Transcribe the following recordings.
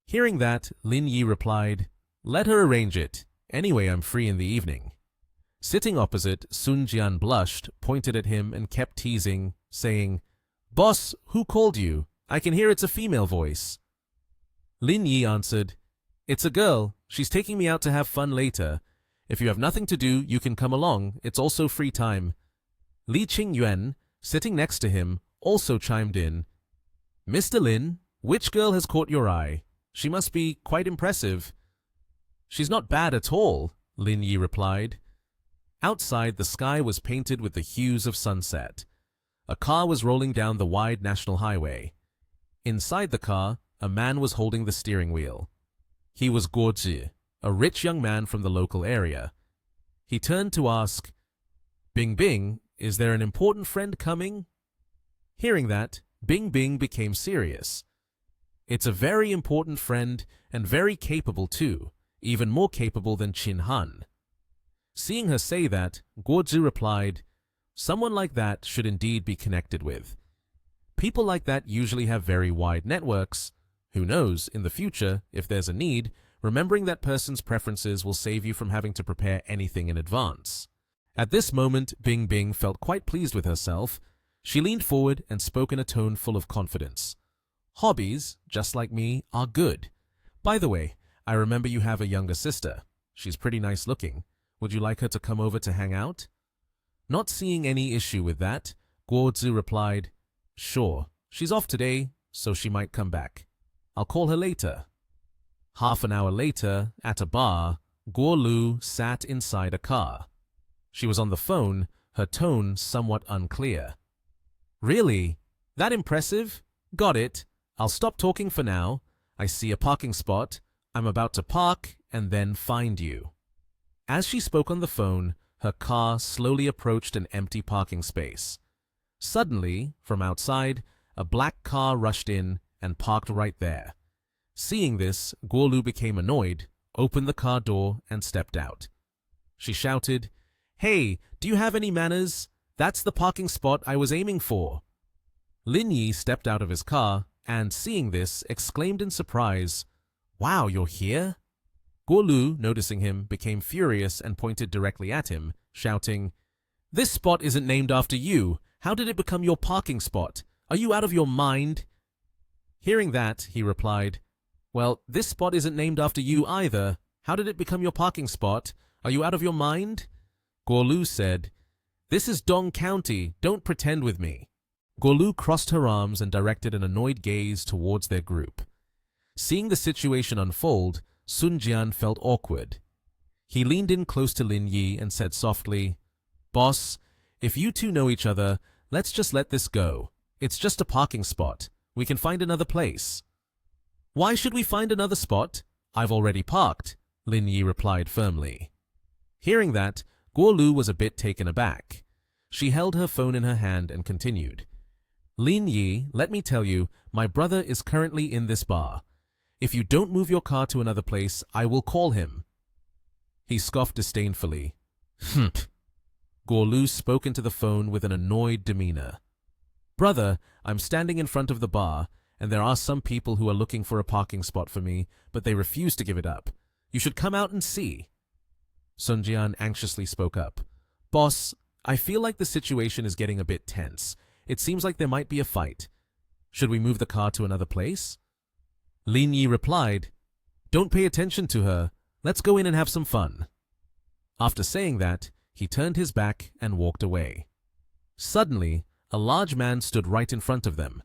Hearing that, Lin Yi replied, "Let her arrange it. Anyway, I'm free in the evening." Sitting opposite, Sun Jian blushed, pointed at him, and kept teasing, saying, "Boss, who called you? I can hear it's a female voice." Lin Yi answered, "It's a girl. She's taking me out to have fun later. If you have nothing to do, you can come along. It's also free time." Li Qingyuan, sitting next to him, also chimed in, "Mr. Lin, which girl has caught your eye? She must be quite impressive." "She's not bad at all," Lin Yi replied. Outside, the sky was painted with the hues of sunset. A car was rolling down the wide national highway. Inside the car, a man was holding the steering wheel. He was Guo Zhi, a rich young man from the local area. He turned to ask, "Bing Bing, is there an important friend coming?" Hearing that, Bing Bing became serious. "It's a very important friend, and very capable too, even more capable than Qin Han." Seeing her say that, Guo Zhi replied, "Someone like that should indeed be connected with. People like that usually have very wide networks. Who knows, in the future, if there's a need, remembering that person's preferences will save you from having to prepare anything in advance." At this moment, Bing Bing felt quite pleased with herself. She leaned forward and spoke in a tone full of confidence. "Hobbies, just like me, are good. By the way, I remember you have a younger sister. She's pretty nice looking. Would you like her to come over to hang out?" Not seeing any issue with that, Guo Zhi replied, "Sure, she's off today, so she might come back. I'll call her later." Half an hour later, at a bar, Guo Lu sat inside a car. She was on the phone, her tone somewhat unclear. "Really? That impressive? Got it. I'll stop talking for now. I see a parking spot. I'm about to park and then find you." As she spoke on the phone, her car slowly approached an empty parking space. Suddenly, from outside, a black car rushed in and parked right there. Seeing this, Guo Lu became annoyed, opened the car door, and stepped out. She shouted, "Hey, do you have any manners? That's the parking spot I was aiming for." Lin Yi stepped out of his car and, seeing this, exclaimed in surprise, "Wow, you're here?" Guo Lu, noticing him, became furious and pointed directly at him, shouting, "This spot isn't named after you. How did it become your parking spot? Are you out of your mind?" Hearing that, he replied, "Well, this spot isn't named after you either. How did it become your parking spot? Are you out of your mind?" Guo Lu said, "This is Dong County. Don't pretend with me." Guo Lu crossed her arms and directed an annoyed gaze towards their group. Seeing the situation unfold, Sun Jian felt awkward. He leaned in close to Lin Yi and said softly, "Boss, if you two know each other, let's just let this go. It's just a parking spot. We can find another place." "Why should we find another spot? I've already parked," Lin Yi replied firmly. Hearing that, Guo Lu was a bit taken aback. She held her phone in her hand and continued, "Lin Yi, let me tell you, my brother is currently in this bar. If you don't move your car to another place, I will call him." He scoffed disdainfully. "Humph." Guo Lu spoke into the phone with an annoyed demeanor. "Brother, I'm standing in front of the bar, and there are some people who are looking for a parking spot for me, but they refuse to give it up. You should come out and see." Sun Jian anxiously spoke up. "Boss, I feel like the situation is getting a bit tense. It seems like there might be a fight. Should we move the car to another place?" Lin Yi replied, "Don't pay attention to her. Let's go in and have some fun." After saying that, he turned his back and walked away. Suddenly, a large man stood right in front of them.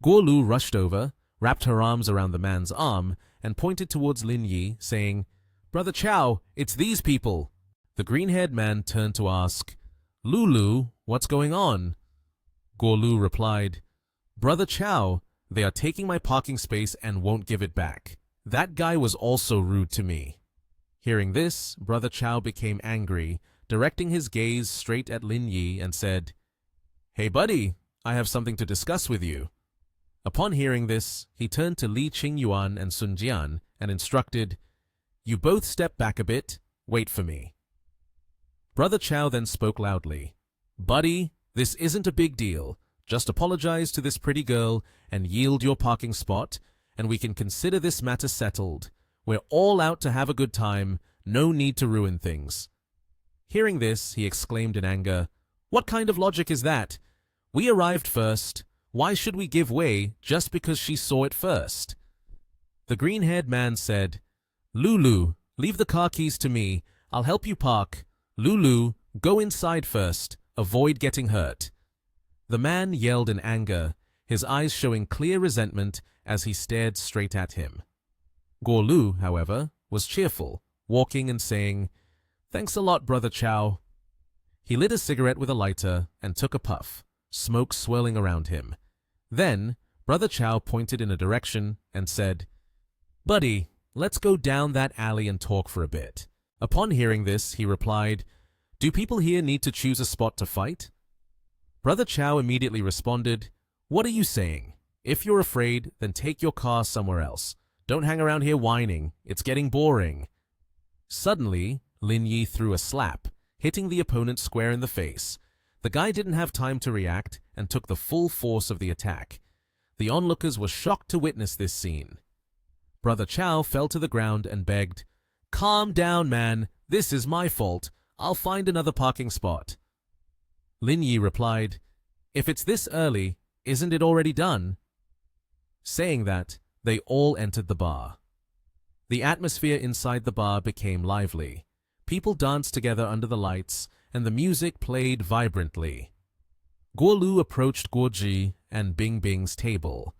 Guo Lu rushed over, wrapped her arms around the man's arm, and pointed towards Lin Yi, saying, "Brother Chow, it's these people." The green-haired man turned to ask, "Lulu, what's going on?" Guo Lu replied, "Brother Chow, they are taking my parking space and won't give it back. That guy was also rude to me." Hearing this, Brother Chow became angry, directing his gaze straight at Lin Yi and said, "Hey buddy, I have something to discuss with you." Upon hearing this, he turned to Li Qingyuan and Sun Jian and instructed, "You both step back a bit, wait for me." Brother Chow then spoke loudly, "Buddy, this isn't a big deal. Just apologize to this pretty girl and yield your parking spot, and we can consider this matter settled. We're all out to have a good time, no need to ruin things." Hearing this, he exclaimed in anger, "What kind of logic is that? We arrived first. Why should we give way just because she saw it first?" The green-haired man said, "Lulu, leave the car keys to me. I'll help you park. Lulu, go inside first. Avoid getting hurt." The man yelled in anger, his eyes showing clear resentment as he stared straight at him. Guolu, however, was cheerful, walking and saying, "Thanks a lot, Brother Chow." He lit a cigarette with a lighter and took a puff, smoke swirling around him. Then, Brother Chow pointed in a direction and said, "Buddy, let's go down that alley and talk for a bit." Upon hearing this, he replied, "Do people here need to choose a spot to fight?" Brother Chow immediately responded, "What are you saying? If you're afraid, then take your car somewhere else. Don't hang around here whining. It's getting boring." Suddenly, Lin Yi threw a slap, hitting the opponent square in the face. The guy didn't have time to react and took the full force of the attack. The onlookers were shocked to witness this scene. Brother Chow fell to the ground and begged, "Calm down, man. This is my fault. I'll find another parking spot." Lin Yi replied, "If it's this early, isn't it already done?" Saying that, they all entered the bar. The atmosphere inside the bar became lively. People danced together under the lights, and the music played vibrantly. Guolu approached Guoji and Bing Bing's table.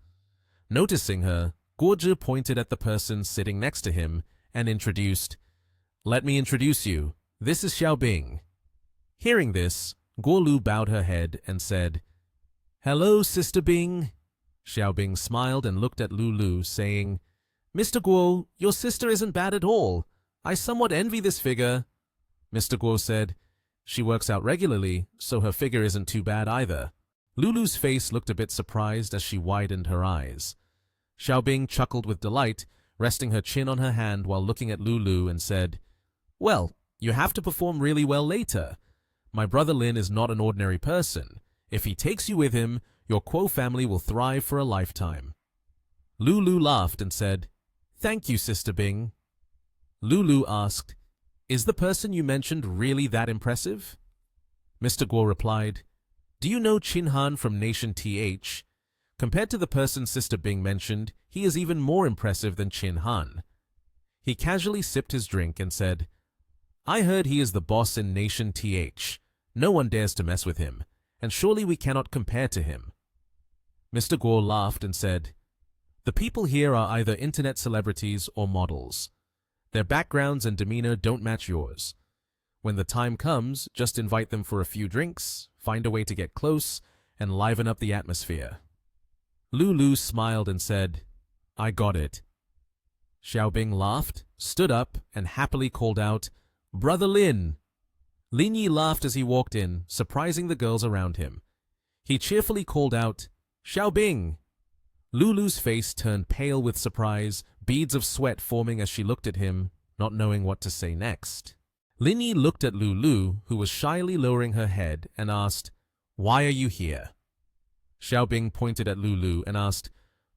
Noticing her, Guoji pointed at the person sitting next to him and introduced, "Let me introduce you. This is Xiao Bing." Hearing this, Guolu bowed her head and said, "Hello, Sister Bing." Xiao Bing smiled and looked at Lulu, saying, "Mr. Guo, your sister isn't bad at all. I somewhat envy this figure." Mr. Guo said, "She works out regularly, so her figure isn't too bad either." Lulu's face looked a bit surprised as she widened her eyes. Xiao Bing chuckled with delight, resting her chin on her hand while looking at Lulu and said, "Well, you have to perform really well later. My brother Lin is not an ordinary person. If he takes you with him, your Kuo family will thrive for a lifetime." Lulu laughed and said, "Thank you, Sister Bing." Lulu asked, "Is the person you mentioned really that impressive?" Mr. Guo replied, "Do you know Qin Han from Nation TH? Compared to the person Sister Bing mentioned, he is even more impressive than Qin Han." He casually sipped his drink and said, "I heard he is the boss in Nation TH. No one dares to mess with him, and surely we cannot compare to him." Mr. Guo laughed and said, "The people here are either internet celebrities or models. Their backgrounds and demeanor don't match yours. When the time comes, just invite them for a few drinks, find a way to get close, and liven up the atmosphere." Lulu smiled and said, "I got it." Xiao Bing laughed, stood up, and happily called out, "Brother Lin." Lin Yi laughed as he walked in, surprising the girls around him. He cheerfully called out, "Xiao Bing." Lulu's face turned pale with surprise, beads of sweat forming as she looked at him, not knowing what to say next. Lin Yi looked at Lulu, who was shyly lowering her head, and asked, "Why are you here?" Xiao Bing pointed at Lulu and asked,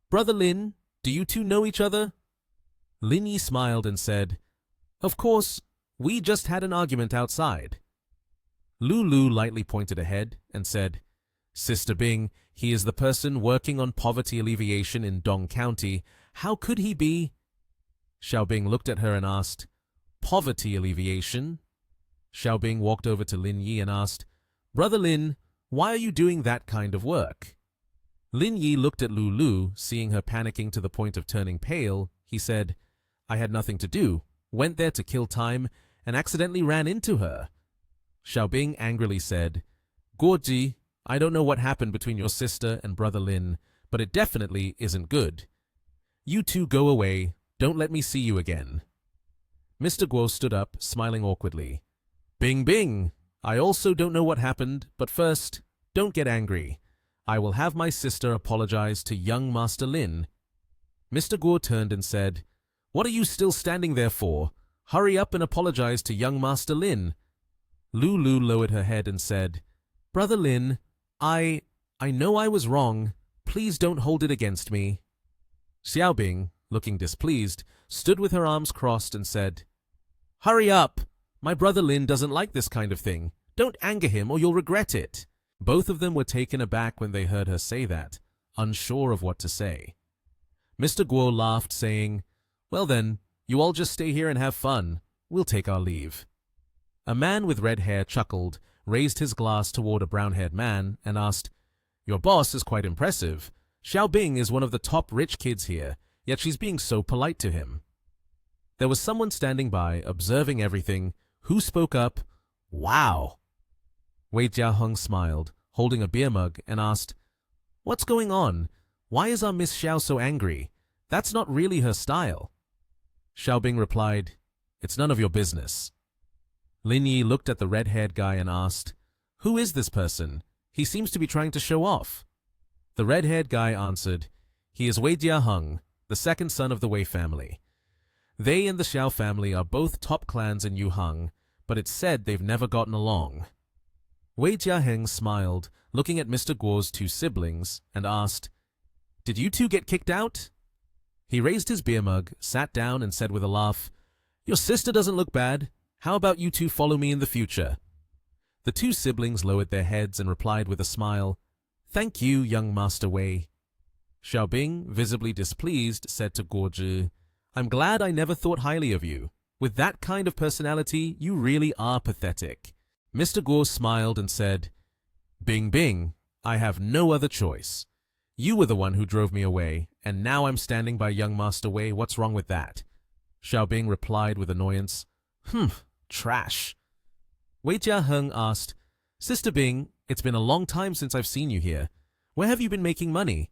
"Brother Lin, do you two know each other?" Lin Yi smiled and said, "Of course, we just had an argument outside." Lulu lightly pointed ahead and said, "Sister Bing, he is the person working on poverty alleviation in Dong County. How could he be?" Xiao Bing looked at her and asked, "Poverty alleviation?" Xiao Bing walked over to Lin Yi and asked, "Brother Lin, why are you doing that kind of work?" Lin Yi looked at Lulu, seeing her panicking to the point of turning pale. He said, "I had nothing to do, went there to kill time, and accidentally ran into her." Xiao Bing angrily said, "Guoji, I don't know what happened between your sister and Brother Lin, but it definitely isn't good. You two go away, don't let me see you again." Mr. Guo stood up, smiling awkwardly. "Bing Bing, I also don't know what happened, but first, don't get angry. I will have my sister apologize to young Master Lin." Mr. Guo turned and said, "What are you still standing there for? Hurry up and apologize to young Master Lin." Lulu lowered her head and said, "Brother Lin, I know I was wrong. Please don't hold it against me." Xiaobing, looking displeased, stood with her arms crossed and said, "Hurry up! My brother Lin doesn't like this kind of thing. Don't anger him or you'll regret it." Both of them were taken aback when they heard her say that, unsure of what to say. Mr. Guo laughed, saying, "Well then, you all just stay here and have fun. We'll take our leave." A man with red hair chuckled, raised his glass toward a brown-haired man, and asked, "Your boss is quite impressive. Xiaobing is one of the top rich kids here, yet she's being so polite to him." There was someone standing by, observing everything, who spoke up, "Wow!" Wei Jiaheng smiled, holding a beer mug, and asked, "What's going on? Why is our Miss Xiao so angry? That's not really her style." Xiaobing replied, "It's none of your business." Lin Yi looked at the red-haired guy and asked, "Who is this person? He seems to be trying to show off." The red-haired guy answered, "He is Wei Jiaheng, the second son of the Wei family. They and the Xiao family are both top clans in Yuhang, but it's said they've never gotten along." Wei Jiaheng smiled, looking at Mr. Guo's two siblings, and asked, "Did you two get kicked out?" He raised his beer mug, sat down, and said with a laugh, "Your sister doesn't look bad. How about you two follow me in the future?" The two siblings lowered their heads and replied with a smile, "Thank you, young Master Wei." Xiaobing, visibly displeased, said to Guo Zhi, "I'm glad I never thought highly of you. With that kind of personality, you really are pathetic." Mr. Guo smiled and said, "Bing Bing, I have no other choice. You were the one who drove me away, and now I'm standing by young Master Wei. What's wrong with that?" Xiaobing replied with annoyance, "Trash." Wei Jiaheng asked, "Sister Bing, it's been a long time since I've seen you here. Where have you been making money?"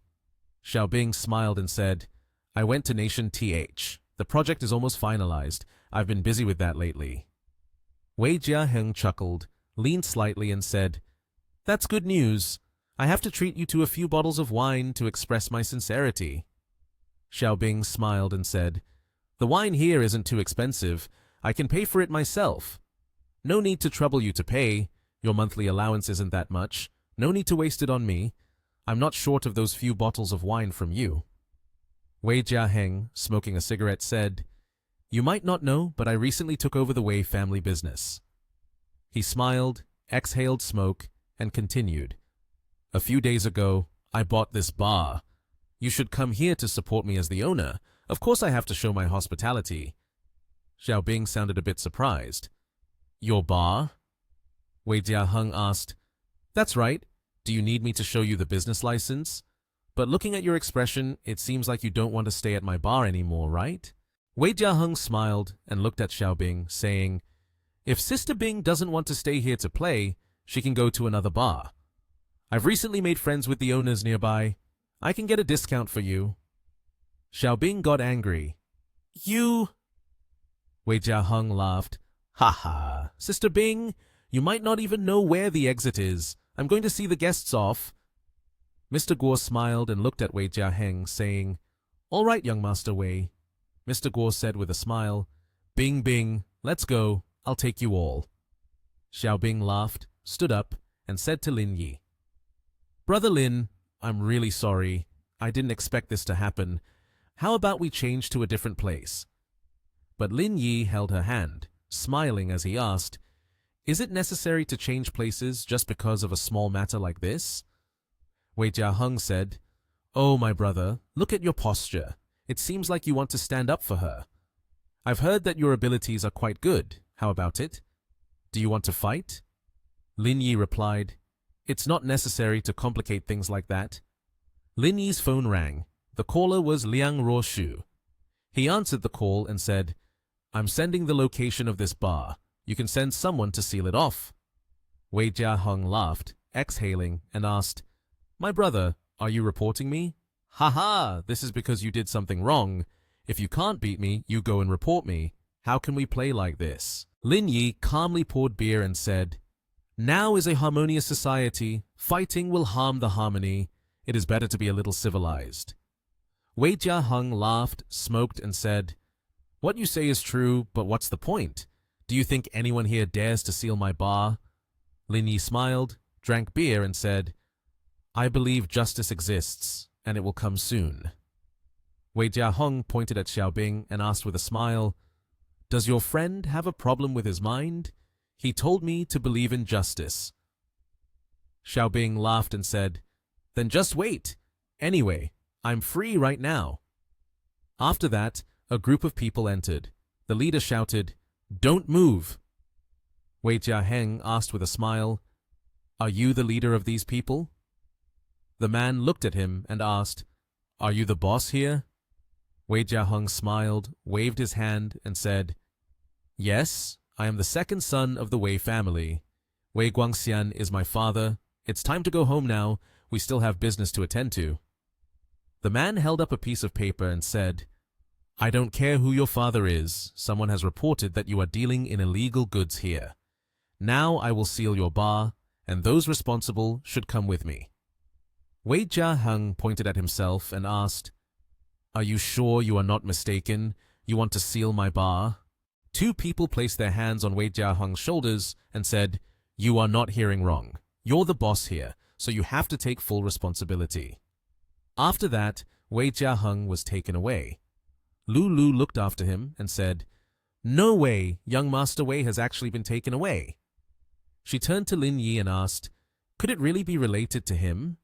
Xiaobing smiled and said, "I went to Nation TH. The project is almost finalized. I've been busy with that lately." Wei Jiaheng chuckled, leaned slightly and said, "That's good news. I have to treat you to a few bottles of wine to express my sincerity." Xiaobing smiled and said, "The wine here isn't too expensive. I can pay for it myself. No need to trouble you to pay. Your monthly allowance isn't that much. No need to waste it on me. I'm not short of those few bottles of wine from you." Wei Jiaheng, smoking a cigarette, said, "You might not know, but I recently took over the Wei family business." He smiled, exhaled smoke, and continued, "A few days ago, I bought this bar. You should come here to support me as the owner. Of course I have to show my hospitality." Xiaobing sounded a bit surprised. "Your bar?" Wei Jiaheng asked, "That's right. Do you need me to show you the business license? But looking at your expression, it seems like you don't want to stay at my bar anymore, right?" Wei Jiaheng smiled and looked at Xiaobing, saying, "If Sister Bing doesn't want to stay here to play, she can go to another bar. I've recently made friends with the owners nearby. I can get a discount for you." Xiaobing got angry. "You—" Wei Jiaheng laughed. "Ha ha, Sister Bing, you might not even know where the exit is. I'm going to see the guests off." Mr. Guo smiled and looked at Wei Jiaheng, saying, "All right, young Master Wei." Mr. Guo said with a smile, "Bing Bing, let's go. I'll take you all." Xiaobing laughed, stood up, and said to Lin Yi, "Brother Lin, I'm really sorry. I didn't expect this to happen. How about we change to a different place?" But Lin Yi held her hand, smiling as he asked, "Is it necessary to change places just because of a small matter like this?" Wei Jiaheng said, "Oh, my brother, look at your posture. It seems like you want to stand up for her. I've heard that your abilities are quite good. How about it? Do you want to fight?" Lin Yi replied, "It's not necessary to complicate things like that." Lin Yi's phone rang. The caller was Liang Ruoshu. He answered the call and said, "I'm sending the location of this bar. You can send someone to seal it off." Wei Jiaheng laughed, exhaling, and asked, "My brother, are you reporting me?" "Ha ha, this is because you did something wrong. If you can't beat me, you go and report me. How can we play like this?" Lin Yi calmly poured beer and said, "Now is a harmonious society. Fighting will harm the harmony. It is better to be a little civilized." Wei Jiaheng laughed, smoked, and said, "What you say is true, but what's the point? Do you think anyone here dares to seal my bar?" Lin Yi smiled, drank beer, and said, "I believe justice exists, and it will come soon." Wei Jiahong pointed at Xiaobing and asked with a smile, "Does your friend have a problem with his mind? He told me to believe in justice." Xiaobing laughed and said, "Then just wait. Anyway, I'm free right now." After that, a group of people entered. The leader shouted, "Don't move." Wei Jiaheng asked with a smile, "Are you the leader of these people?" The man looked at him and asked, "Are you the boss here?" Wei Jiaheng smiled, waved his hand, and said, "Yes, I am the second son of the Wei family. Wei Guangxian is my father. It's time to go home now. We still have business to attend to." The man held up a piece of paper and said, "I don't care who your father is. Someone has reported that you are dealing in illegal goods here. Now I will seal your bar, and those responsible should come with me." Wei Jiaheng pointed at himself and asked, "Are you sure you are not mistaken? You want to seal my bar?" Two people placed their hands on Wei Jiaheng's shoulders and said, "You are not hearing wrong. You're the boss here, so you have to take full responsibility." After that, Wei Jiaheng was taken away. Lulu looked after him and said, "No way, young Master Wei has actually been taken away." She turned to Lin Yi and asked, "Could it really be related to him?"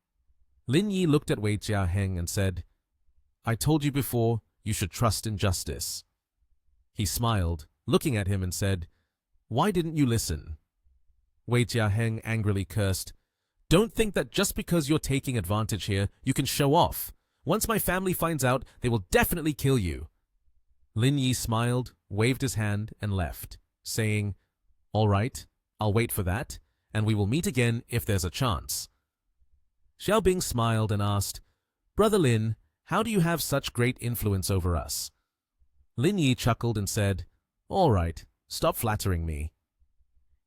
Lin Yi looked at Wei Jiaheng and said, "I told you before, you should trust in justice." He smiled, looking at him and said, "Why didn't you listen?" Wei Jiaheng angrily cursed, "Don't think that just because you're taking advantage here, you can show off. Once my family finds out, they will definitely kill you." Lin Yi smiled, waved his hand, and left, saying, "All right, I'll wait for that, and we will meet again if there's a chance." Xiaobing smiled and asked, "Brother Lin, how do you have such great influence over us?" Lin Yi chuckled and said, "All right, stop flattering me."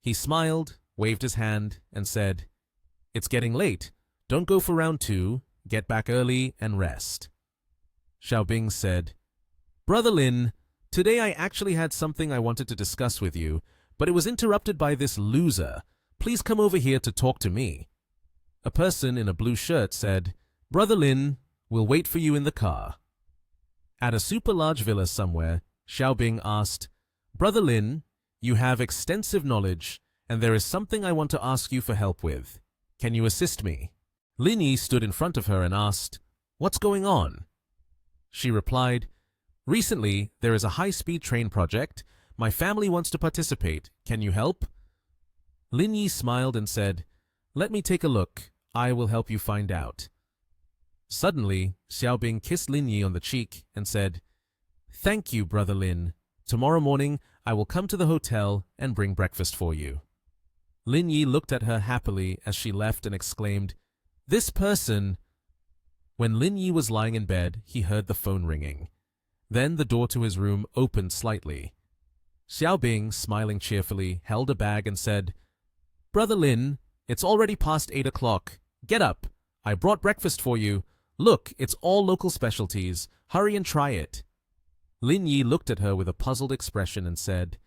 He smiled, waved his hand, and said, "It's getting late. Don't go for round 2. Get back early and rest." Xiaobing said, "Brother Lin, today I actually had something I wanted to discuss with you, but it was interrupted by this loser. Please come over here to talk to me." A person in a blue shirt said, "Brother Lin, we'll wait for you in the car." At a super large villa somewhere, Xiaobing asked, "Brother Lin, you have extensive knowledge, and there is something I want to ask you for help with. Can you assist me?" Lin Yi stood in front of her and asked, "What's going on?" She replied, "Recently, there is a high-speed train project. My family wants to participate. Can you help?" Lin Yi smiled and said, "Let me take a look. I will help you find out." Suddenly, Xiaobing kissed Lin Yi on the cheek and said, "Thank you, Brother Lin. Tomorrow morning, I will come to the hotel and bring breakfast for you." Lin Yi looked at her happily as she left and exclaimed, "This person!" When Lin Yi was lying in bed, he heard the phone ringing. Then the door to his room opened slightly. Xiaobing, smiling cheerfully, held a bag and said, "Brother Lin, it's already past 8 o'clock. Get up. I brought breakfast for you. Look, it's all local specialties. Hurry and try it." Lin Yi looked at her with a puzzled expression and said,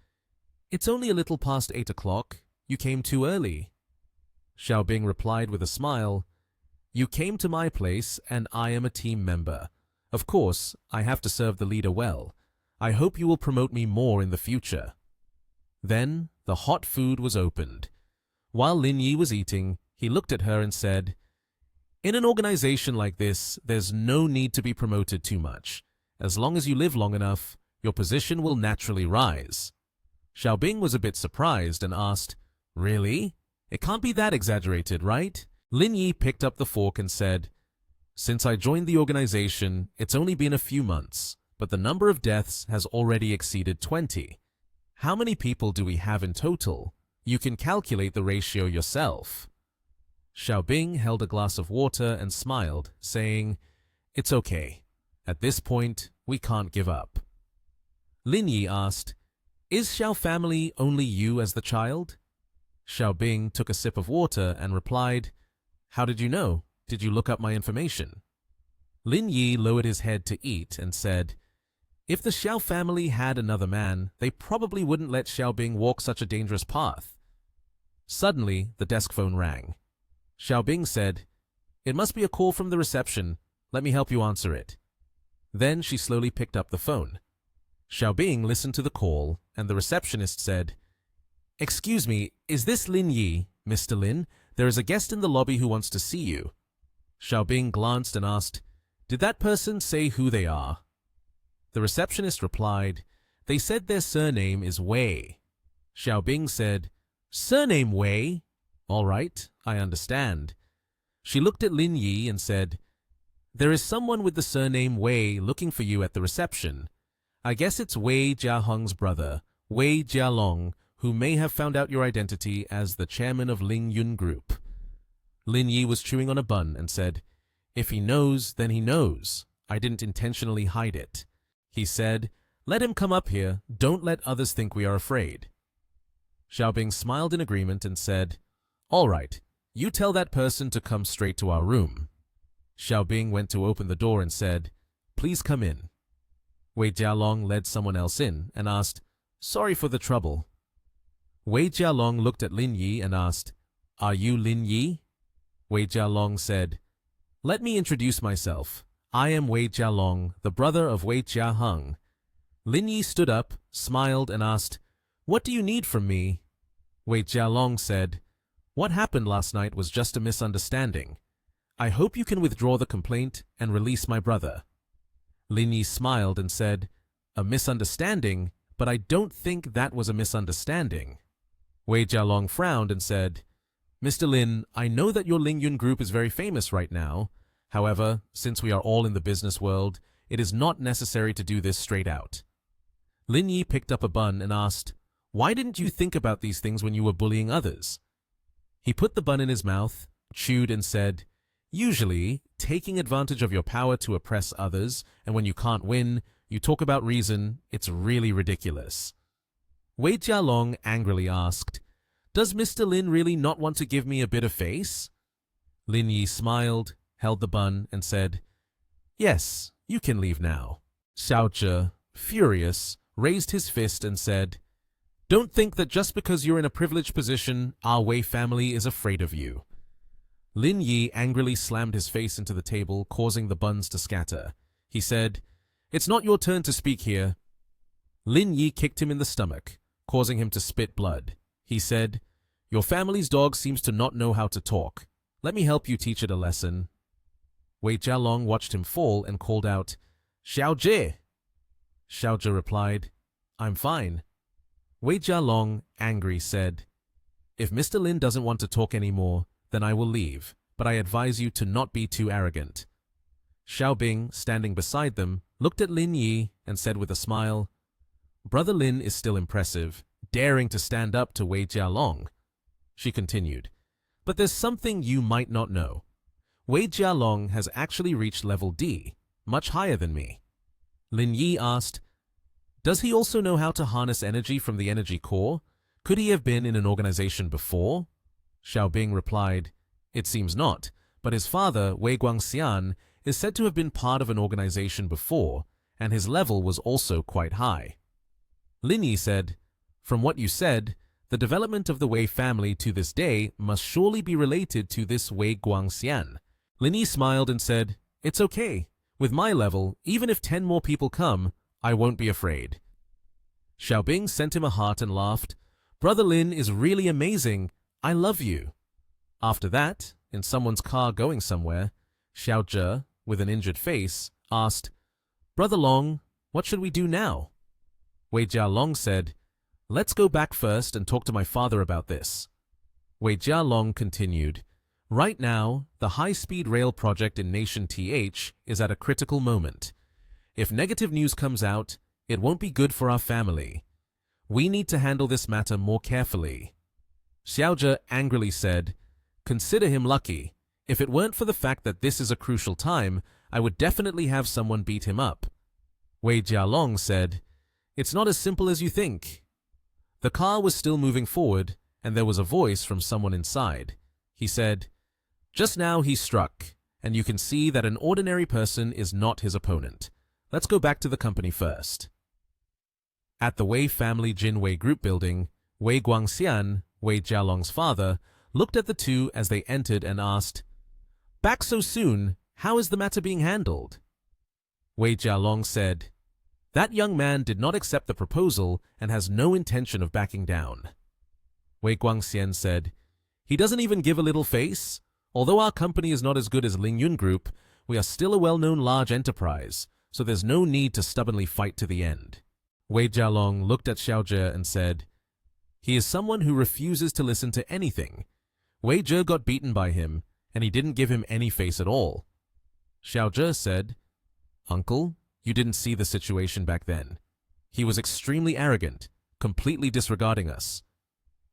"It's only a little past 8 o'clock. You came too early." Xiaobing replied with a smile, "You came to my place and I am a team member. Of course, I have to serve the leader well. I hope you will promote me more in the future." Then the hot food was opened. While Lin Yi was eating, he looked at her and said, "In an organization like this, there's no need to be promoted too much. As long as you live long enough, your position will naturally rise." Xiaobing was a bit surprised and asked, "Really? It can't be that exaggerated, right?" Lin Yi picked up the fork and said, "Since I joined the organization, it's only been a few months, but the number of deaths has already exceeded 20. How many people do we have in total? You can calculate the ratio yourself." Xiaobing held a glass of water and smiled, saying, "It's okay. At this point, we can't give up." Lin Yi asked, "Is Xiao family only you as the child?" Xiaobing took a sip of water and replied, "How did you know? Did you look up my information?" Lin Yi lowered his head to eat and said, "If the Xiao family had another man, they probably wouldn't let Xiaobing walk such a dangerous path." Suddenly, the desk phone rang. Xiaobing said, "It must be a call from the reception. Let me help you answer it." Then she slowly picked up the phone. Xiaobing listened to the call, and the receptionist said, "Excuse me, is this Lin Yi, Mr. Lin? There is a guest in the lobby who wants to see you." Xiaobing glanced and asked, "Did that person say who they are?" The receptionist replied, "They said their surname is Wei." Xiaobing said, "Surname Wei? All right, I understand." She looked at Lin Yi and said, "There is someone with the surname Wei looking for you at the reception. I guess it's Wei Jiahong's brother, Wei Jialong, who may have found out your identity as the chairman of Ling Yun Group." Lin Yi was chewing on a bun and said, "If he knows, then he knows. I didn't intentionally hide it." He said, "Let him come up here. Don't let others think we are afraid." Xiaobing smiled in agreement and said, "All right, you tell that person to come straight to our room." Xiaobing went to open the door and said, "Please come in." Wei Jialong led someone else in and asked, "Sorry for the trouble." Wei Jialong looked at Lin Yi and asked, "Are you Lin Yi?" Wei Jialong said, "Let me introduce myself. I am Wei Jialong, the brother of Wei Jiahong." Lin Yi stood up, smiled, and asked, "What do you need from me?" Wei Jialong said, "What happened last night was just a misunderstanding. I hope you can withdraw the complaint and release my brother." Lin Yi smiled and said, "A misunderstanding, but I don't think that was a misunderstanding." Wei Jialong frowned and said, "Mr. Lin, I know that your Ling Yun Group is very famous right now. However, since we are all in the business world, it is not necessary to do this straight out." Lin Yi picked up a bun and asked, "Why didn't you think about these things when you were bullying others?" He put the bun in his mouth, chewed, and said, "Usually, taking advantage of your power to oppress others, and when you can't win, you talk about reason, it's really ridiculous." Wei Jialong angrily asked, "Does Mr. Lin really not want to give me a bit of face?" Lin Yi smiled, held the bun, and said, "Yes, you can leave now." Xiao Zhe, furious, raised his fist and said, "Don't think that just because you're in a privileged position, our Wei family is afraid of you." Lin Yi angrily slammed his face into the table, causing the buns to scatter. He said, "It's not your turn to speak here." Lin Yi kicked him in the stomach, causing him to spit blood. He said, "Your family's dog seems to not know how to talk. Let me help you teach it a lesson." Wei Jialong watched him fall and called out, "Xiao Zhe!" Xiao Zhe replied, "I'm fine." Wei Jialong, angry, said, "If Mr. Lin doesn't want to talk anymore, then I will leave, but I advise you to not be too arrogant." Xiaobing, standing beside them, looked at Lin Yi and said with a smile, "Brother Lin is still impressive, daring to stand up to Wei Jialong." She continued, "But there's something you might not know. Wei Jialong has actually reached level D, much higher than me." Lin Yi asked, "Does he also know how to harness energy from the energy core? Could he have been in an organization before?" Xiaobing replied, "It seems not, but his father, Wei Guangxian, is said to have been part of an organization before, and his level was also quite high." Lin Yi said, "From what you said, the development of the Wei family to this day must surely be related to this Wei Guangxian." Lin Yi smiled and said, "It's okay. With my level, even if 10 more people come, I won't be afraid." Xiaobing sent him a heart and laughed, "Brother Lin is really amazing. I love you." After that, in someone's car going somewhere, Xiao Zhe, with an injured face, asked, "Brother Long, what should we do now?" Wei Jialong said, "Let's go back first and talk to my father about this." Wei Jialong continued, "Right now, the high-speed rail project in Nation TH is at a critical moment. If negative news comes out, it won't be good for our family. We need to handle this matter more carefully." Xiao Zhe angrily said, "Consider him lucky. If it weren't for the fact that this is a crucial time, I would definitely have someone beat him up." Wei Jialong said, "It's not as simple as you think." The car was still moving forward, and there was a voice from someone inside. He said, "Just now he struck, and you can see that an ordinary person is not his opponent. Let's go back to the company first." At the Wei family Jinwei group building, Wei Guangxian, Wei Jialong's father, looked at the two as they entered and asked, "Back so soon, how is the matter being handled?" Wei Jialong said, "That young man did not accept the proposal and has no intention of backing down." Wei Guangxian said, "He doesn't even give a little face? Although our company is not as good as Ling Yun Group, we are still a well-known large enterprise, so there's no need to stubbornly fight to the end." Wei Jialong looked at Xiao Zhe and said, "He is someone who refuses to listen to anything. Wei Zhe got beaten by him, and he didn't give him any face at all." Xiao Zhe said, "Uncle, you didn't see the situation back then. He was extremely arrogant, completely disregarding us."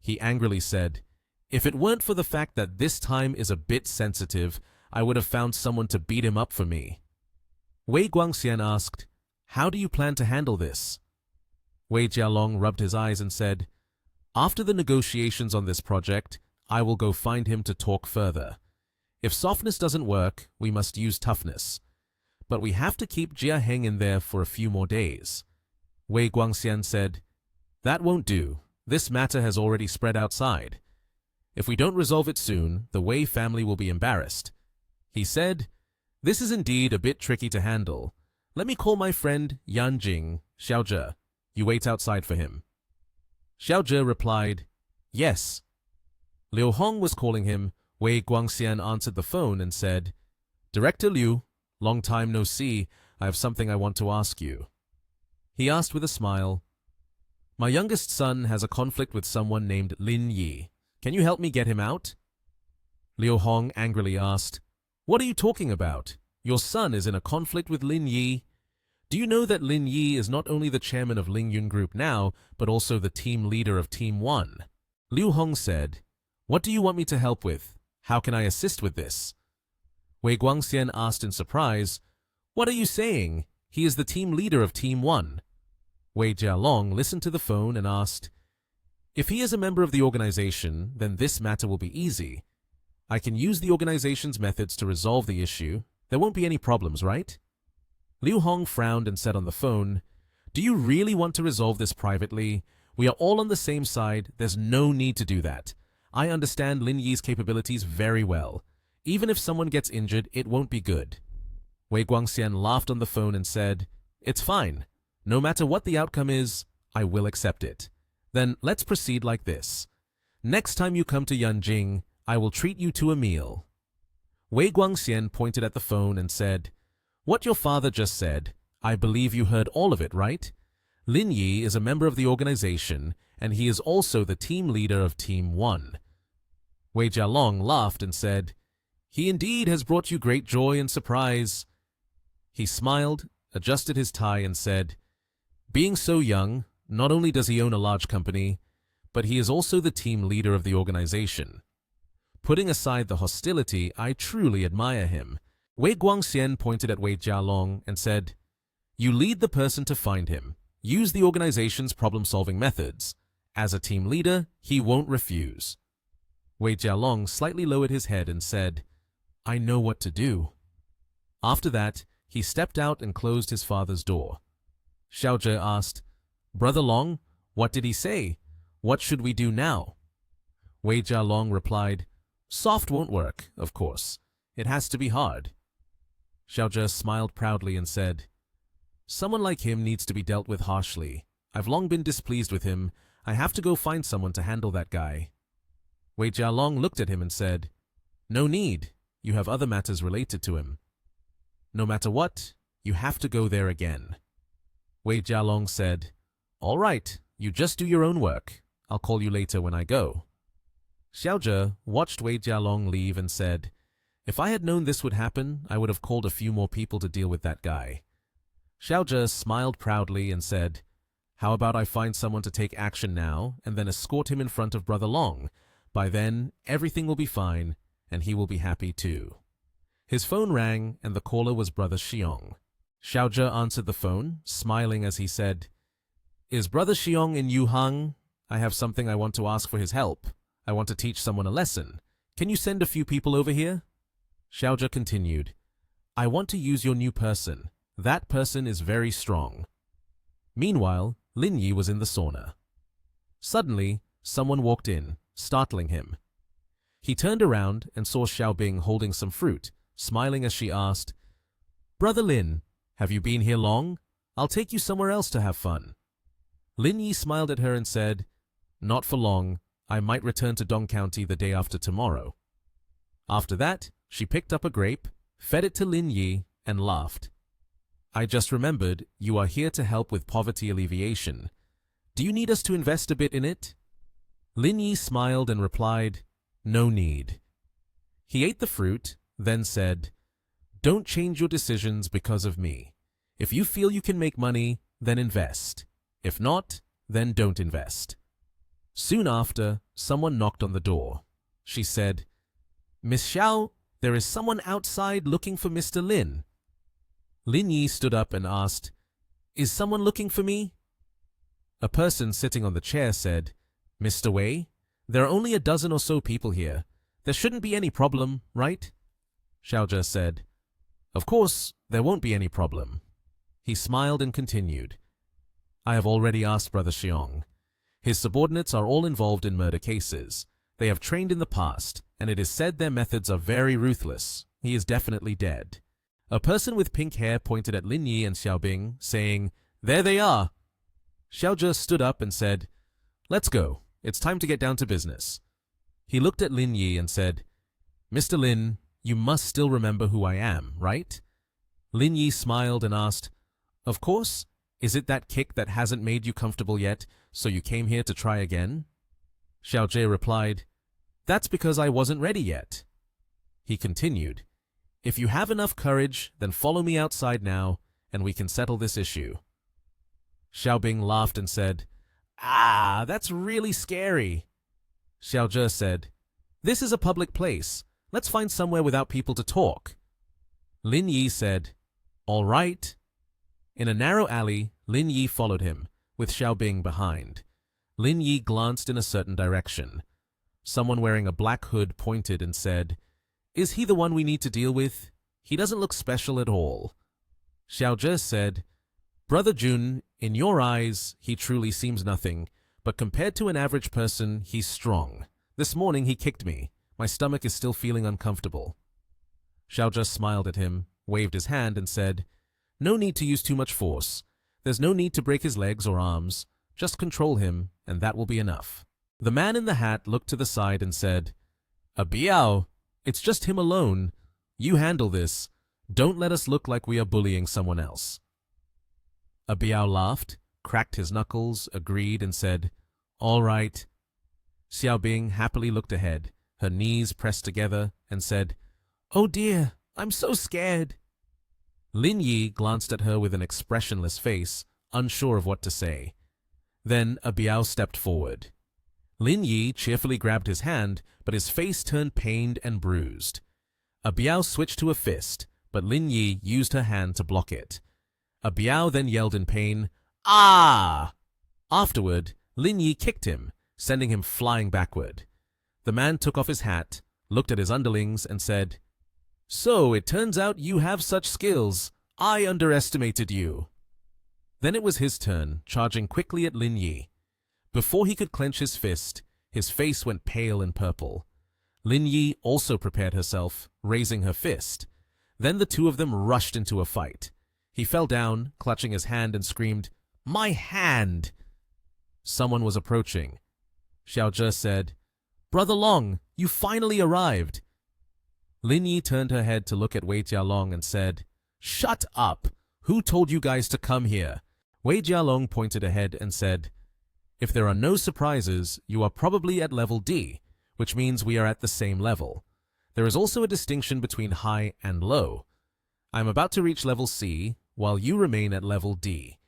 He angrily said, "If it weren't for the fact that this time is a bit sensitive, I would have found someone to beat him up for me." Wei Guangxian asked, "How do you plan to handle this?" Wei Jialong rubbed his eyes and said, "After the negotiations on this project, I will go find him to talk further. If softness doesn't work, we must use toughness. But we have to keep Jia Heng in there for a few more days." Wei Guangxian said, "That won't do. This matter has already spread outside. If we don't resolve it soon, the Wei family will be embarrassed." He said, "This is indeed a bit tricky to handle. Let me call my friend Yan Jing, Xiao Zhe. You wait outside for him." Xiao Zhe replied, "Yes." Liu Hong was calling him. Wei Guangxian answered the phone and said, "Director Liu, long time no see. I have something I want to ask you." He asked with a smile, "My youngest son has a conflict with someone named Lin Yi. Can you help me get him out?" Liu Hong angrily asked, "What are you talking about? Your son is in a conflict with Lin Yi? Do you know that Lin Yi is not only the chairman of Ling Yun Group now, but also the team leader of Team 1? Liu Hong said, "What do you want me to help with? How can I assist with this?" Wei Guangxian asked in surprise, "What are you saying? He is the team leader of Team 1. Wei Jialong listened to the phone and asked, "If he is a member of the organization, then this matter will be easy. I can use the organization's methods to resolve the issue. There won't be any problems, right?" Liu Hong frowned and said on the phone, "Do you really want to resolve this privately? We are all on the same side. There's no need to do that. I understand Lin Yi's capabilities very well. Even if someone gets injured, it won't be good." Wei Guangxian laughed on the phone and said, "It's fine. No matter what the outcome is, I will accept it. Then let's proceed like this. Next time you come to Yanjing, I will treat you to a meal." Wei Guangxian pointed at the phone and said, "What your father just said, I believe you heard all of it, right? Lin Yi is a member of the organization, and he is also the team leader of Team 1. Wei Jialong laughed and said, "He indeed has brought you great joy and surprise." He smiled, adjusted his tie, and said, "Being so young, not only does he own a large company, but he is also the team leader of the organization. Putting aside the hostility, I truly admire him." Wei Guangxian pointed at Wei Jialong and said, "You lead the person to find him. Use the organization's problem-solving methods. As a team leader, he won't refuse." Wei Jialong slightly lowered his head and said, "I know what to do." After that, he stepped out and closed his father's door. Xiao Zhe asked, "Brother Long, what did he say? What should we do now?" Wei Jialong replied, "Soft won't work, of course. It has to be hard." Xiao Zhe smiled proudly and said, "Someone like him needs to be dealt with harshly. I've long been displeased with him. I have to go find someone to handle that guy." Wei Jialong looked at him and said, "No need. You have other matters related to him. No matter what, you have to go there again." Wei Jialong said, "All right, you just do your own work. I'll call you later when I go." Xiao Zhe watched Wei Jialong leave and said, "If I had known this would happen, I would have called a few more people to deal with that guy." Xiao Zhe smiled proudly and said, "How about I find someone to take action now and then escort him in front of Brother Long? By then, everything will be fine, and he will be happy too." His phone rang, and the caller was Brother Xiong. Xiao Zhe answered the phone, smiling as he said, "Is Brother Xiong in Yuhang? I have something I want to ask for his help. I want to teach someone a lesson. Can you send a few people over here?" Xiao Zhe continued, "I want to use your new person. That person is very strong." Meanwhile, Lin Yi was in the sauna. Suddenly, someone walked in, startling him. He turned around and saw Xiao Bing holding some fruit, smiling as she asked, "Brother Lin, Have you been here long? I'll take you somewhere else to have fun. Lin Yi smiled at her and said, Not for long. I might return to Dong County the day after tomorrow. After that, she picked up a grape, fed it to Lin Yi, and laughed. I just remembered you are here to help with poverty alleviation. Do you need us to invest a bit in it? Lin Yi smiled and replied, No need. He ate the fruit, then said, Don't change your decisions because of me. If you feel you can make money, then invest. If not, then don't invest. Soon after, someone knocked on the door. She said, Miss Xiao, there is someone outside looking for Mr. Lin. Lin Yi stood up and asked, Is someone looking for me? A person sitting on the chair said, Mr. Wei, there are only a dozen or so people here. There shouldn't be any problem, right? Xiaozhe said, Of course, there won't be any problem. He smiled and continued, I have already asked Brother Xiong. His subordinates are all involved in murder cases. They have trained in the past, and it is said their methods are very ruthless. He is definitely dead. A person with pink hair pointed at Lin Yi and Xiaobing, saying, There they are. Xiaozhe stood up and said, Let's go. It's time to get down to business. He looked at Lin Yi and said, Mr. Lin, you must still remember who I am, right? Lin Yi smiled and asked, Of course. Is it that kick that hasn't made you comfortable yet, so you came here to try again? Xiaozhe replied, That's because I wasn't ready yet. He continued, If you have enough courage, then follow me outside now, and we can settle this issue. Xiaobing laughed and said, That's really scary. Xiaozhe said, This is a public place. Let's find somewhere without people to talk. Lin Yi said, All right. In a narrow alley, Lin Yi followed him, with Xiaobing behind. Lin Yi glanced in a certain direction. Someone wearing a black hood pointed and said, Is he the one we need to deal with? He doesn't look special at all. Xiaozhe said, Brother Jun, in your eyes, he truly seems nothing, but compared to an average person, he's strong. This morning he kicked me. My stomach is still feeling uncomfortable. Xiaozhe smiled at him, waved his hand, and said, No need to use too much force. There's no need to break his legs or arms. Just control him, and that will be enough. The man in the hat looked to the side and said, A Biao, it's just him alone. You handle this. Don't let us look like we are bullying someone else. A Biao laughed, cracked his knuckles, agreed, and said, All right. Xiaobing happily looked ahead, her knees pressed together, and said, Oh dear, I'm so scared. Lin Yi glanced at her with an expressionless face, unsure of what to say. Then a Biao stepped forward. Lin Yi cheerfully grabbed his hand, but his face turned pained and bruised. A Biao switched to a fist, but Lin Yi used her hand to block it. A Biao then yelled in pain, Ah! Afterward, Lin Yi kicked him, sending him flying backward. The man took off his hat, looked at his underlings, and said, So it turns out you have such skills. I underestimated you. Then it was his turn, charging quickly at Lin Yi. Before he could clench his fist, his face went pale and purple. Lin Yi also prepared herself, raising her fist. Then the two of them rushed into a fight. He fell down, clutching his hand, and screamed, My hand! Someone was approaching. Xiaozhe said, Brother Long, you finally arrived. Lin Yi turned her head to look at Wei Jialong and said, Shut up! Who told you guys to come here? Wei Jialong pointed ahead and said, If there are no surprises, you are probably at level D, which means we are at the same level. There is also a distinction between high and low. I am about to reach level C, while you remain at level D.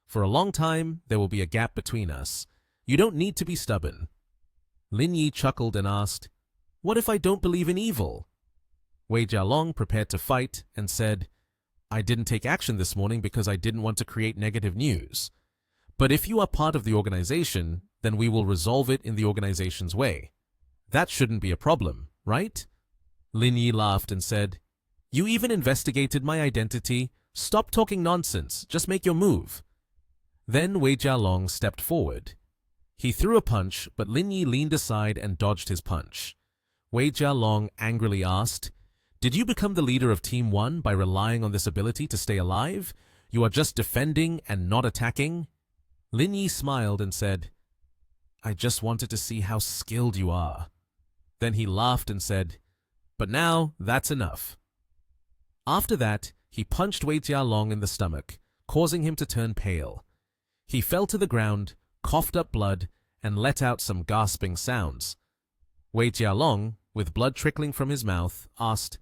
For a long time, there will be a gap between us. You don't need to be stubborn. Lin Yi chuckled and asked, What if I don't believe in evil? Wei Jialong prepared to fight and said, I didn't take action this morning because I didn't want to create negative news. But if you are part of the organization, then we will resolve it in the organization's way. That shouldn't be a problem, right? Lin Yi laughed and said, You even investigated my identity. Stop talking nonsense. Just make your move. Then Wei Jialong stepped forward. He threw a punch, but Lin Yi leaned aside and dodged his punch. Wei Jialong angrily asked, Did you become the leader of Team 1 by relying on this ability to stay alive? You are just defending and not attacking? Lin Yi smiled and said, I just wanted to see how skilled you are. Then he laughed and said, but now that's enough. After that, he punched Wei Jialong in the stomach, causing him to turn pale. He fell to the ground, coughed up blood, and let out some gasping sounds. Wei Jialong, with blood trickling from his mouth, asked,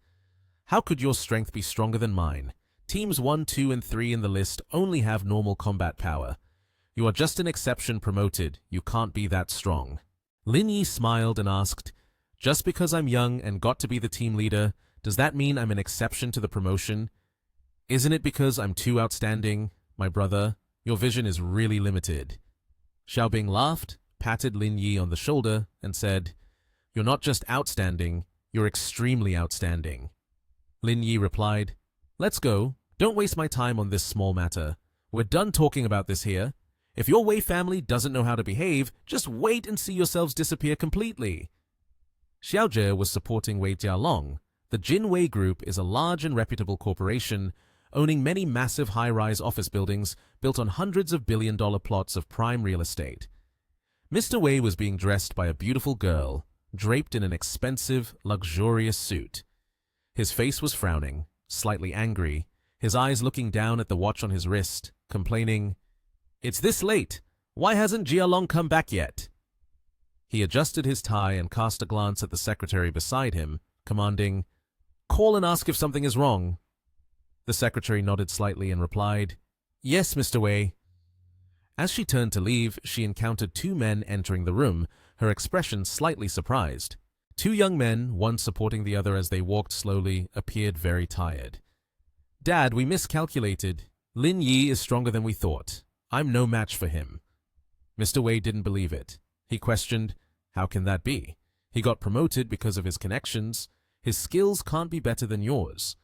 how could your strength be stronger than mine? Teams 1, 2, and 3 in the list only have normal combat power. You are just an exception promoted. You can't be that strong. Lin Yi smiled and asked, just because I'm young and got to be the team leader, does that mean I'm an exception to the promotion? Isn't it because I'm too outstanding? My brother, your vision is really limited. Xiaobing laughed, patted Lin Yi on the shoulder, and said, you're not just outstanding, you're extremely outstanding. Lin Yi replied, let's go. Don't waste my time on this small matter. We're done talking about this here. If your Wei family doesn't know how to behave, just wait and see yourselves disappear completely. Xiaojie was supporting Wei Jialong. The Jin Wei Group is a large and reputable corporation, owning many massive high-rise office buildings built on hundreds of billion-dollar plots of prime real estate. Mr. Wei was being dressed by a beautiful girl, draped in an expensive, luxurious suit. His face was frowning, slightly angry, his eyes looking down at the watch on his wrist, complaining, it's this late. Why hasn't Jialong come back yet? He adjusted his tie and cast a glance at the secretary beside him, commanding, call and ask if something is wrong. The secretary nodded slightly and replied, yes, Mr. Wei. As she turned to leave, she encountered 2 men entering the room, her expression slightly surprised. 2 young men, one supporting the other as they walked slowly, appeared very tired. Dad, we miscalculated. Lin Yi is stronger than we thought. I'm no match for him. Mr. Wei didn't believe it. He questioned, how can that be? He got promoted because of his connections. His skills can't be better than yours.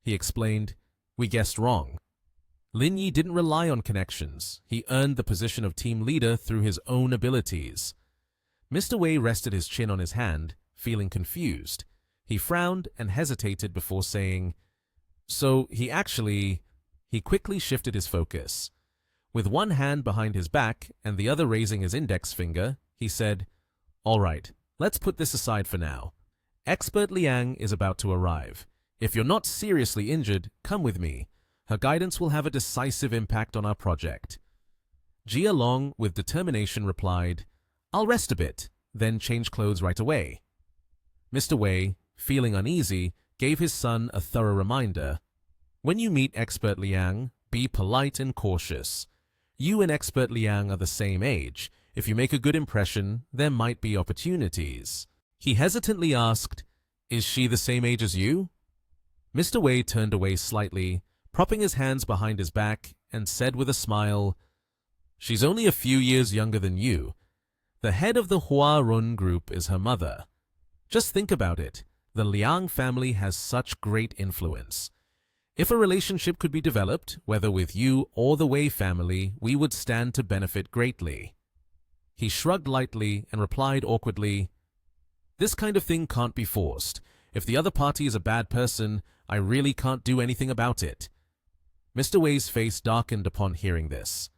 He explained, we guessed wrong. Lin Yi didn't rely on connections. He earned the position of team leader through his own abilities. Mr. Wei rested his chin on his hand, feeling confused. He frowned and hesitated before saying, so he quickly shifted his focus. With one hand behind his back and the other raising his index finger, he said, all right, let's put this aside for now. Expert Liang is about to arrive. If you're not seriously injured, come with me. Her guidance will have a decisive impact on our project. Jia Long, with determination, replied, I'll rest a bit, then change clothes right away. Mr. Wei, feeling uneasy, gave his son a thorough reminder. When you meet Expert Liang, be polite and cautious. You and Expert Liang are the same age. If you make a good impression, there might be opportunities. He hesitantly asked, is she the same age as you? Mr. Wei turned away slightly, propping his hands behind his back, and said with a smile, she's only a few years younger than you. The head of the Hua Run group is her mother. Just think about it. The Liang family has such great influence. If a relationship could be developed, whether with you or the Wei family, we would stand to benefit greatly. He shrugged lightly and replied awkwardly, this kind of thing can't be forced. If the other party is a bad person, I really can't do anything about it. Mr. Wei's face darkened upon hearing this.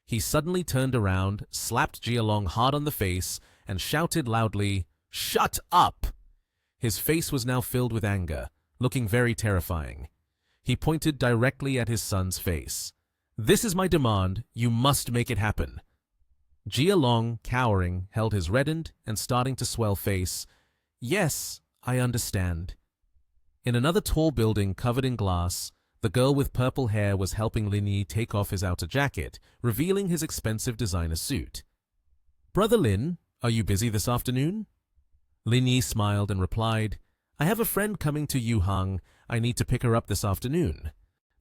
He suddenly turned around, slapped Jialong hard on the face, and shouted loudly, shut up! His face was now filled with anger, looking very terrifying. He pointed directly at his son's face. This is my demand. You must make it happen. Jialong, cowering, held his reddened and starting to swell face. Yes, I understand. In another tall building covered in glass, the girl with purple hair was helping Lin Yi take off his outer jacket, revealing his expensive designer suit. Brother Lin, are you busy this afternoon? Lin Yi smiled and replied, I have a friend coming to Yuhang. I need to pick her up this afternoon.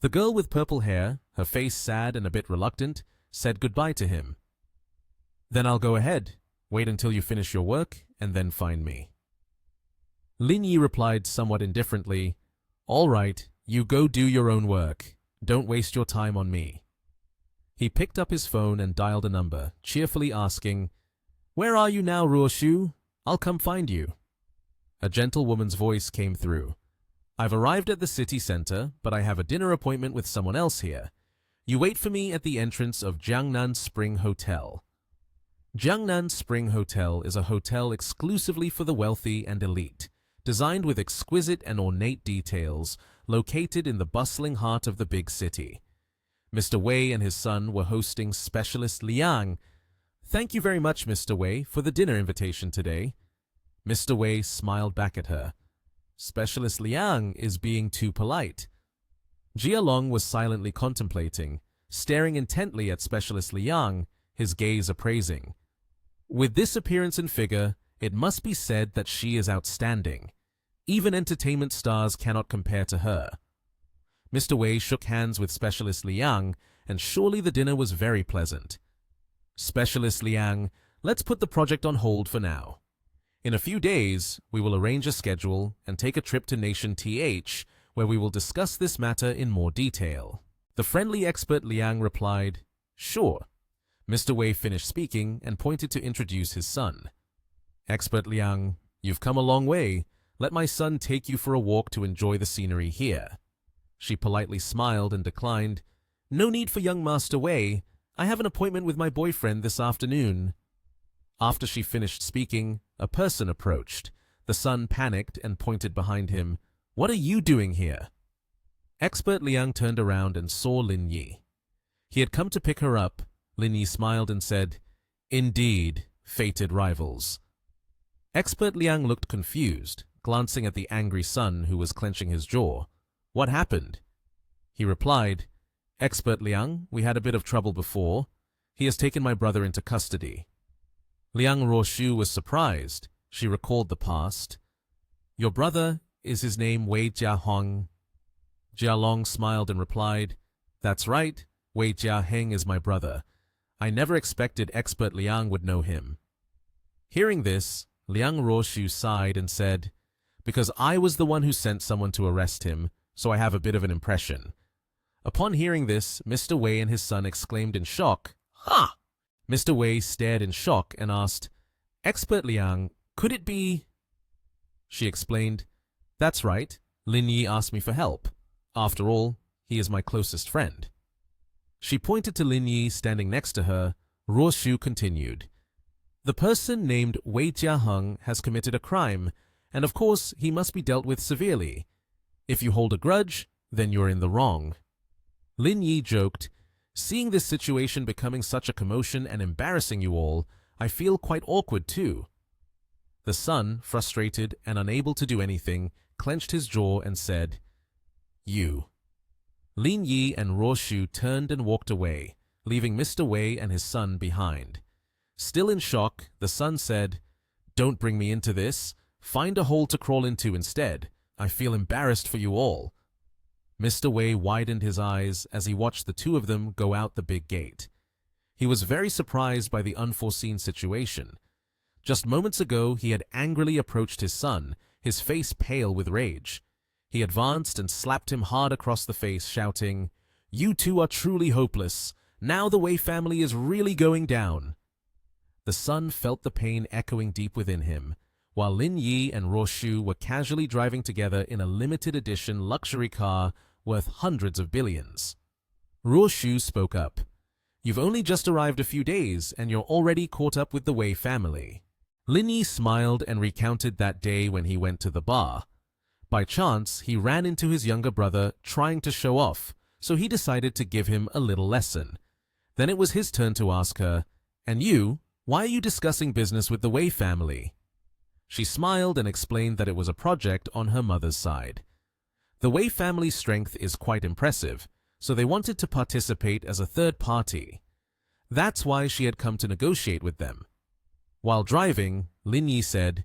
The girl with purple hair, her face sad and a bit reluctant, said goodbye to him. Then I'll go ahead. Wait until you finish your work and then find me. Lin Yi replied somewhat indifferently, all right, you go do your own work. Don't waste your time on me. He picked up his phone and dialed a number, cheerfully asking, where are you now, Ruoshu? I'll come find you. A gentle woman's voice came through. I've arrived at the city center, but I have a dinner appointment with someone else here. You wait for me at the entrance of Jiangnan Spring Hotel. Jiangnan Spring Hotel is a hotel exclusively for the wealthy and elite, designed with exquisite and ornate details, located in the bustling heart of the big city. Mr. Wei and his son were hosting Specialist Liang. Thank you very much, Mr. Wei, for the dinner invitation today. Mr. Wei smiled back at her. Specialist Liang is being too polite. Jia Long was silently contemplating, staring intently at Specialist Liang, his gaze appraising. With this appearance and figure, it must be said that she is outstanding. Even entertainment stars cannot compare to her. Mr. Wei shook hands with Specialist Liang, and surely the dinner was very pleasant. Specialist Liang, let's put the project on hold for now. In a few days, we will arrange a schedule and take a trip to Nation TH, where we will discuss this matter in more detail. The friendly expert Liang replied, Sure. Mr. Wei finished speaking and pointed to introduce his son. Expert Liang, you've come a long way. Let my son take you for a walk to enjoy the scenery here. She politely smiled and declined, No need for young Master Wei. I have an appointment with my boyfriend this afternoon. After she finished speaking, a person approached. The son panicked and pointed behind him. What are you doing here? Expert Liang turned around and saw Lin Yi. He had come to pick her up. Lin Yi smiled and said, Indeed, fated rivals. Expert Liang looked confused, glancing at the angry son who was clenching his jaw. What happened? He replied, Expert Liang, we had a bit of trouble before. He has taken my brother into custody. Liang Ruoshu was surprised. She recalled the past. Your brother, is his name Wei Jiahong? Jialong smiled and replied, That's right, Wei Jiaheng is my brother. I never expected Expert Liang would know him. Hearing this, Liang Ruoshu sighed and said, Because I was the one who sent someone to arrest him, so I have a bit of an impression. Upon hearing this, Mr. Wei and his son exclaimed in shock, Ha! Mr. Wei stared in shock and asked, Expert Liang, could it be? She explained, That's right, Lin Yi asked me for help. After all, he is my closest friend. She pointed to Lin Yi standing next to her. Ruoshu continued, The person named Wei Jiaheng has committed a crime, and of course he must be dealt with severely. If you hold a grudge, then you're in the wrong. Lin Yi joked, Seeing this situation becoming such a commotion and embarrassing you all, I feel quite awkward too. The son, frustrated and unable to do anything, clenched his jaw and said, You. Lin Yi and Ruoshu turned and walked away, leaving Mr. Wei and his son behind. Still in shock, the son said, Don't bring me into this. Find a hole to crawl into instead. I feel embarrassed for you all. Mr. Wei widened his eyes as he watched the two of them go out the big gate. He was very surprised by the unforeseen situation. Just moments ago, he had angrily approached his son, his face pale with rage. He advanced and slapped him hard across the face, shouting, You two are truly hopeless. Now the Wei family is really going down. The son felt the pain echoing deep within him, while Lin Yi and Ruoshu were casually driving together in a limited edition luxury car worth hundreds of billions. Ruoshu spoke up. You've only just arrived a few days, and you're already caught up with the Wei family. Lin Yi smiled and recounted that day when he went to the bar. By chance, he ran into his younger brother trying to show off, so he decided to give him a little lesson. Then it was his turn to ask her, And you, why are you discussing business with the Wei family? She smiled and explained that it was a project on her mother's side. The Wei family's strength is quite impressive, so they wanted to participate as a third party. That's why she had come to negotiate with them. While driving, Lin Yi said,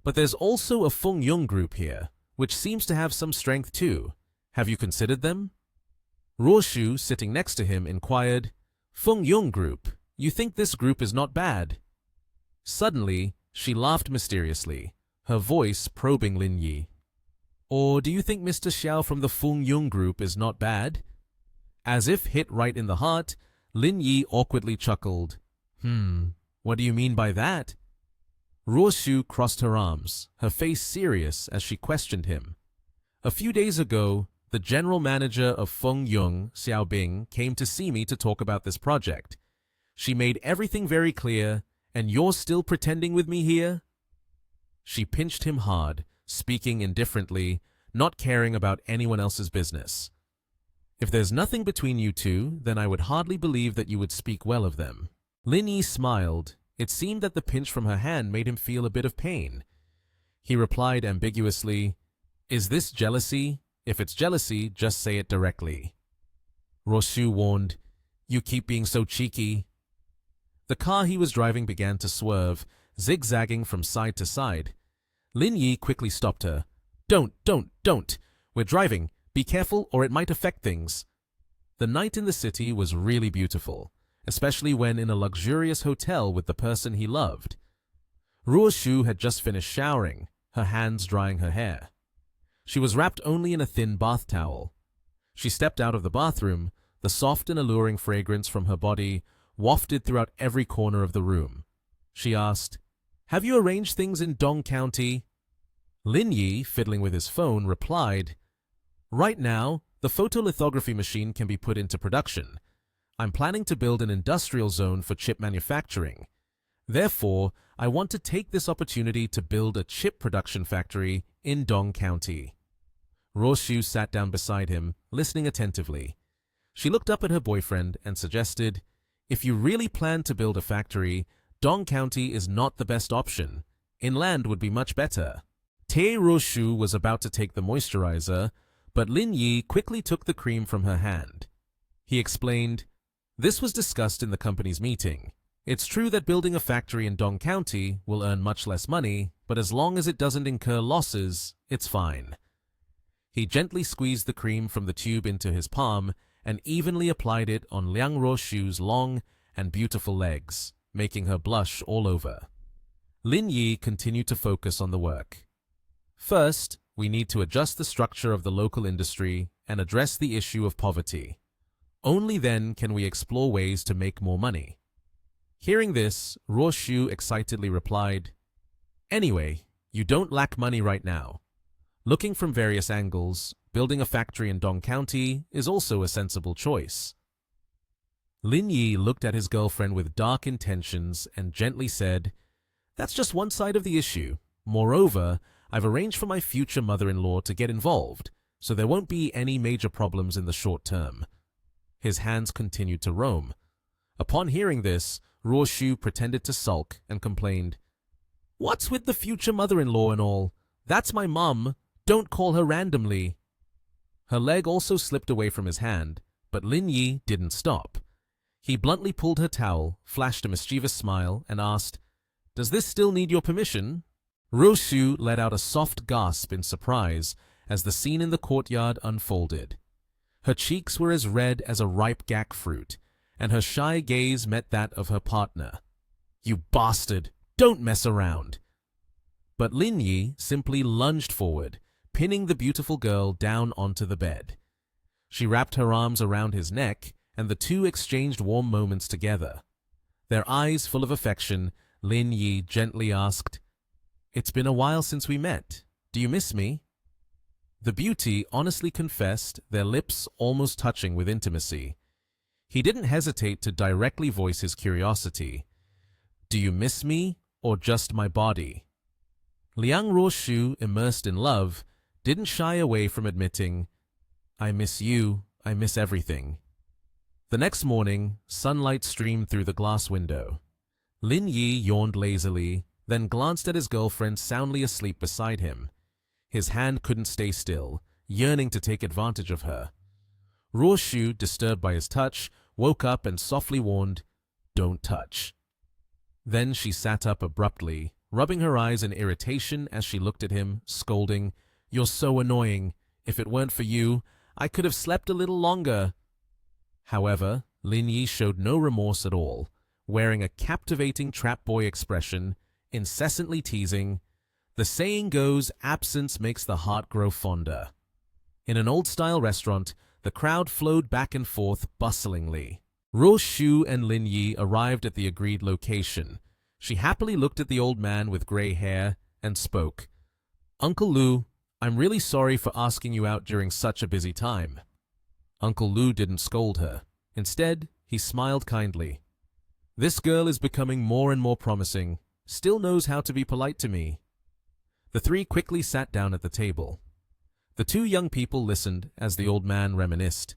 But there's also a Feng Yong group here, which seems to have some strength too. Have you considered them? Ruoshu, sitting next to him, inquired, Feng Yong group, you think this group is not bad? Suddenly, she laughed mysteriously, her voice probing Lin Yi. Or do you think Mr. Xiao from the Feng Yong group is not bad? As if hit right in the heart, Lin Yi awkwardly chuckled. What do you mean by that? Ruoshu crossed her arms, her face serious as she questioned him. A few days ago, The general manager of Feng Yung, Xiaobing, came to see me to talk about this project. She made everything very clear, and you're still pretending with me here?" She pinched him hard, speaking indifferently, not caring about anyone else's business. "If there's nothing between you two, then I would hardly believe that you would speak well of them." Lin Yi smiled. It seemed that the pinch from her hand made him feel a bit of pain. He replied ambiguously, "Is this jealousy? If it's jealousy, just say it directly." Roshu warned, "You keep being so cheeky." The car he was driving began to swerve, zigzagging from side to side. Lin Yi quickly stopped her. Don't. We're driving. Be careful or it might affect things." The night in the city was really beautiful, especially when in a luxurious hotel with the person he loved. Ruoshu had just finished showering, her hands drying her hair. She was wrapped only in a thin bath towel. She stepped out of the bathroom, the soft and alluring fragrance from her body wafted throughout every corner of the room. She asked, "Have you arranged things in Dong County?" Lin Yi, fiddling with his phone, replied, "Right now, the photolithography machine can be put into production. I'm planning to build an industrial zone for chip manufacturing. Therefore, I want to take this opportunity to build a chip production factory in Dong County." Roshu sat down beside him, listening attentively. She looked up at her boyfriend and suggested, "If you really plan to build a factory, Dong County is not the best option. Inland would be much better." Tae Roshu was about to take the moisturizer, but Lin Yi quickly took the cream from her hand. He explained, "This was discussed in the company's meeting. It's true that building a factory in Dong County will earn much less money, but as long as it doesn't incur losses, it's fine." He gently squeezed the cream from the tube into his palm and evenly applied it on Liang Roshu's long and beautiful legs, making her blush all over. Lin Yi continued to focus on the work. "First, we need to adjust the structure of the local industry and address the issue of poverty. Only then can we explore ways to make more money." Hearing this, Roshu excitedly replied, "Anyway, you don't lack money right now. Looking from various angles, building a factory in Dong County is also a sensible choice." Lin Yi looked at his girlfriend with dark intentions and gently said, "That's just one side of the issue. Moreover, I've arranged for my future mother-in-law to get involved, so there won't be any major problems in the short term." His hands continued to roam. Upon hearing this, Roshu pretended to sulk and complained, "What's with the future mother-in-law and all? That's my mum. Don't call her randomly." Her leg also slipped away from his hand, but Lin Yi didn't stop. He bluntly pulled her towel, flashed a mischievous smile, and asked, "Does this still need your permission?" Roshu let out a soft gasp in surprise as the scene in the courtyard unfolded. Her cheeks were as red as a ripe gak fruit, and her shy gaze met that of her partner. "You bastard! Don't mess around!" But Lin Yi simply lunged forward, pinning the beautiful girl down onto the bed. She wrapped her arms around his neck, and the two exchanged warm moments together. Their eyes full of affection, Lin Yi gently asked, "It's been a while since we met. Do you miss me?" The beauty honestly confessed, their lips almost touching with intimacy. He didn't hesitate to directly voice his curiosity. "Do you miss me, or just my body?" Liang Roshu, immersed in love, didn't shy away from admitting, "I miss you, I miss everything." The next morning, sunlight streamed through the glass window. Lin Yi yawned lazily, then glanced at his girlfriend soundly asleep beside him. His hand couldn't stay still, yearning to take advantage of her. Roshu, disturbed by his touch, woke up and softly warned, "Don't touch." Then she sat up abruptly, rubbing her eyes in irritation as she looked at him, scolding, "You're so annoying. If it weren't for you, I could have slept a little longer." However, Lin Yi showed no remorse at all, wearing a captivating trap boy expression, incessantly teasing, "The saying goes, absence makes the heart grow fonder." In an old-style restaurant, the crowd flowed back and forth bustlingly. Roshu and Lin Yi arrived at the agreed location. She happily looked at the old man with gray hair and spoke. "Uncle Lu, I'm really sorry for asking you out during such a busy time. Uncle Lu didn't scold her. Instead, he smiled kindly. This girl is becoming more and more promising, still knows how to be polite to me. The three quickly sat down at the table. The two young people listened as the old man reminisced.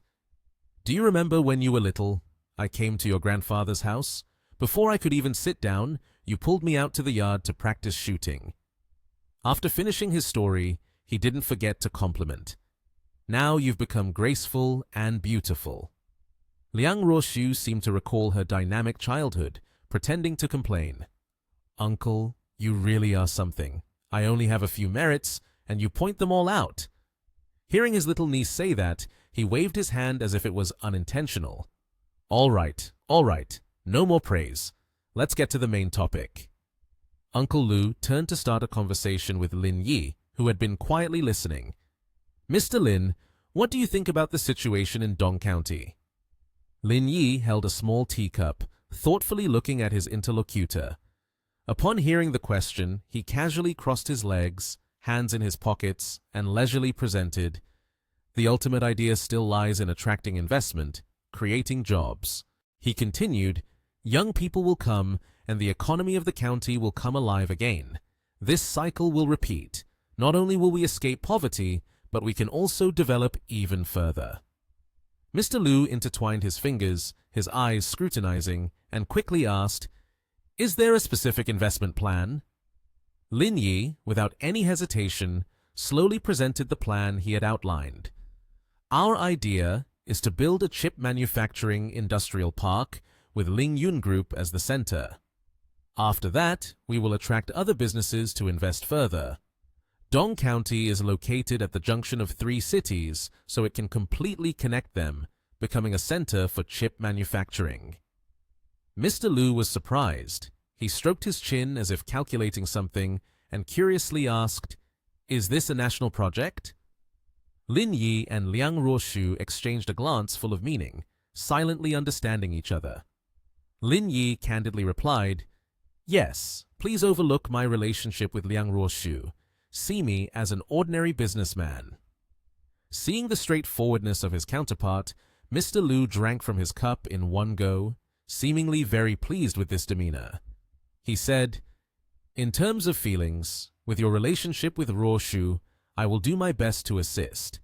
Do you remember when you were little, I came to your grandfather's house? Before I could even sit down, you pulled me out to the yard to practice shooting. After finishing his story, he didn't forget to compliment. Now you've become graceful and beautiful. Liang Ruoshu seemed to recall her dynamic childhood, pretending to complain. Uncle, you really are something. I only have a few merits, and you point them all out. Hearing his little niece say that, he waved his hand as if it was unintentional. All right, no more praise. Let's get to the main topic. Uncle Lu turned to start a conversation with Lin Yi, who had been quietly listening. Mr. Lin, what do you think about the situation in Dong County? Lin Yi held a small teacup, thoughtfully looking at his interlocutor. Upon hearing the question, he casually crossed his legs, hands in his pockets, and leisurely presented, the ultimate idea still lies in attracting investment, creating jobs. He continued, young people will come, and the economy of the county will come alive again. This cycle will repeat. Not only will we escape poverty, but we can also develop even further. Mr. Lu intertwined his fingers, his eyes scrutinizing, and quickly asked, is there a specific investment plan? Lin Yi, without any hesitation, slowly presented the plan he had outlined. Our idea is to build a chip manufacturing industrial park with Ling Yun Group as the center. After that, we will attract other businesses to invest further. Dong County is located at the junction of 3 cities, so it can completely connect them, becoming a center for chip manufacturing. Mr. Lu was surprised. He stroked his chin as if calculating something and curiously asked, is this a national project? Lin Yi and Liang Ruoshu exchanged a glance full of meaning, silently understanding each other. Lin Yi candidly replied, yes, please overlook my relationship with Liang Ruoshu. See me as an ordinary businessman. Seeing the straightforwardness of his counterpart, Mr. Lu drank from his cup in one go, seemingly very pleased with this demeanor. He said, in terms of feelings, with your relationship with Ruoshu, I will do my best to assist.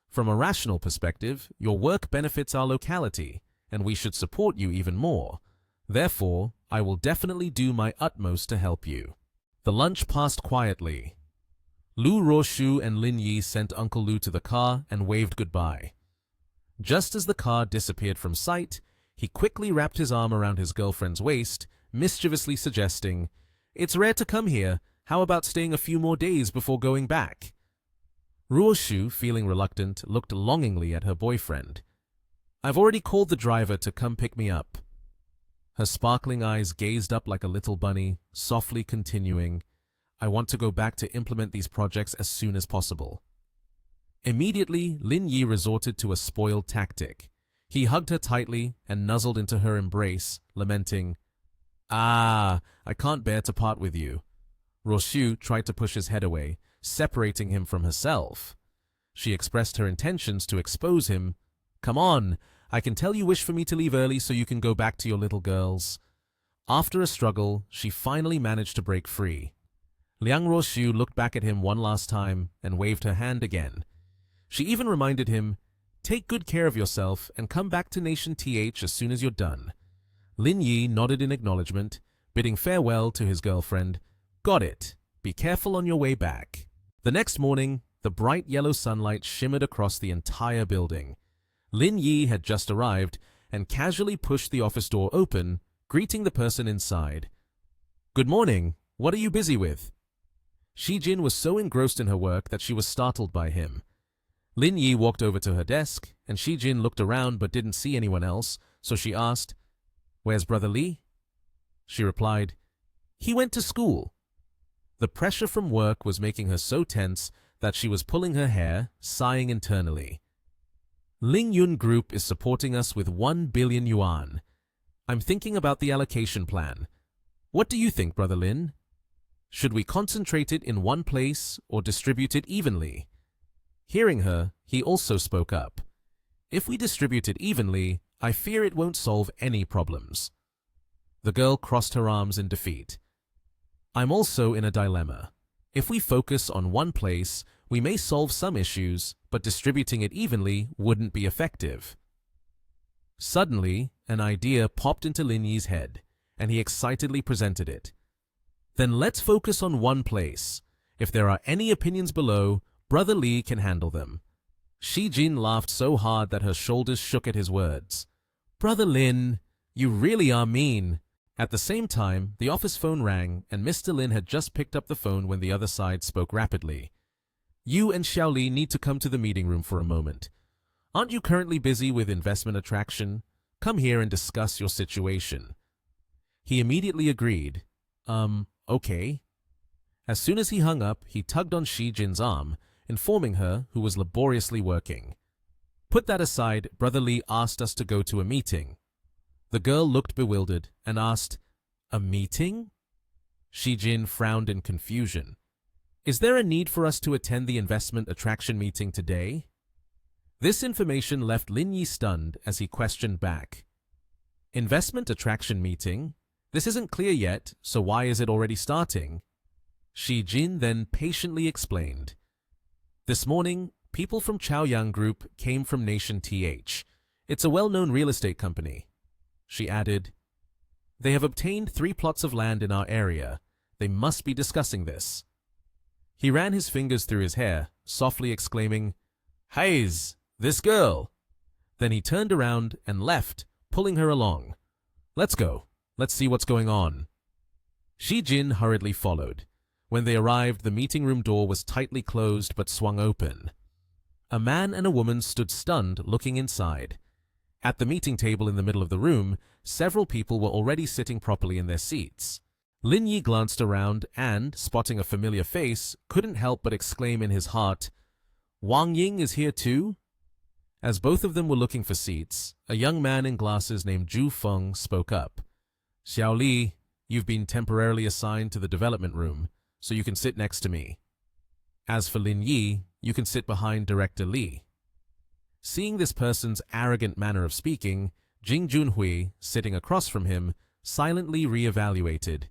From a rational perspective, your work benefits our locality, and we should support you even more. Therefore, I will definitely do my utmost to help you. The lunch passed quietly. Lu Ruoshu and Lin Yi sent Uncle Lu to the car and waved goodbye. Just as the car disappeared from sight, he quickly wrapped his arm around his girlfriend's waist, mischievously suggesting, it's rare to come here. How about staying a few more days before going back? Ruoshu, feeling reluctant, looked longingly at her boyfriend. I've already called the driver to come pick me up. Her sparkling eyes gazed up like a little bunny, softly continuing, I want to go back to implement these projects as soon as possible. Immediately, Lin Yi resorted to a spoiled tactic. He hugged her tightly and nuzzled into her embrace, lamenting, I can't bear to part with you. Ruoshu tried to push his head away, separating him from herself. She expressed her intentions to expose him. Come on, I can tell you wish for me to leave early so you can go back to your little girls. After a struggle, she finally managed to break free. Liang Ruoshu looked back at him one last time and waved her hand again. She even reminded him, take good care of yourself and come back to Nation TH as soon as you're done. Lin Yi nodded in acknowledgement, bidding farewell to his girlfriend. Got it. Be careful on your way back. The next morning, the bright yellow sunlight shimmered across the entire building. Lin Yi had just arrived and casually pushed the office door open, greeting the person inside. Good morning. What are you busy with? Shijin was so engrossed in her work that she was startled by him. Lin Yi walked over to her desk, and Shijin looked around but didn't see anyone else, so she asked, Where's Brother Li? She replied, He went to school. The pressure from work was making her so tense that she was pulling her hair, sighing internally. Ling Yun Group is supporting us with 1 billion yuan. I'm thinking about the allocation plan. What do you think, Brother Lin? Should we concentrate it in one place or distribute it evenly? Hearing her, he also spoke up. If we distribute it evenly, I fear it won't solve any problems. The girl crossed her arms in defeat. I'm also in a dilemma. If we focus on one place, we may solve some issues, but distributing it evenly wouldn't be effective. Suddenly, an idea popped into Lin Yi's head, and he excitedly presented it. Then let's focus on one place. If there are any opinions below, Brother Li can handle them. Shi Jin laughed so hard that her shoulders shook at his words. Brother Lin, you really are mean. At the same time, the office phone rang, and Mr. Lin had just picked up the phone when the other side spoke rapidly. You and Xiao Li need to come to the meeting room for a moment. Aren't you currently busy with investment attraction? Come here and discuss your situation. He immediately agreed. Okay. As soon as he hung up, he tugged on Shi Jin's arm, informing her, who was laboriously working. Put that aside, Brother Li asked us to go to a meeting. The girl looked bewildered and asked, A meeting? Shi Jin frowned in confusion. Is there a need for us to attend the investment attraction meeting today? This information left Lin Yi stunned as he questioned back. Investment attraction meeting? This isn't clear yet, so why is it already starting? Shi Jin then patiently explained. This morning, people from Chaoyang Group came from Nation TH. It's a well-known real estate company. She added, They have obtained 3 plots of land in our area. They must be discussing this. He ran his fingers through his hair, softly exclaiming, Heiz, this girl! Then he turned around and left, pulling her along. Let's go. Let's see what's going on. Shi Jin hurriedly followed. When they arrived, the meeting room door was tightly closed but swung open. A man and a woman stood stunned, looking inside. At the meeting table in the middle of the room, several people were already sitting properly in their seats. Lin Yi glanced around and, spotting a familiar face, couldn't help but exclaim in his heart, Wang Ying is here too? As both of them were looking for seats, a young man in glasses named Zhu Feng spoke up. Xiao Li, you've been temporarily assigned to the development room, so you can sit next to me. As for Lin Yi, you can sit behind Director Li. Seeing this person's arrogant manner of speaking, Jing Junhui, sitting across from him, silently re-evaluated.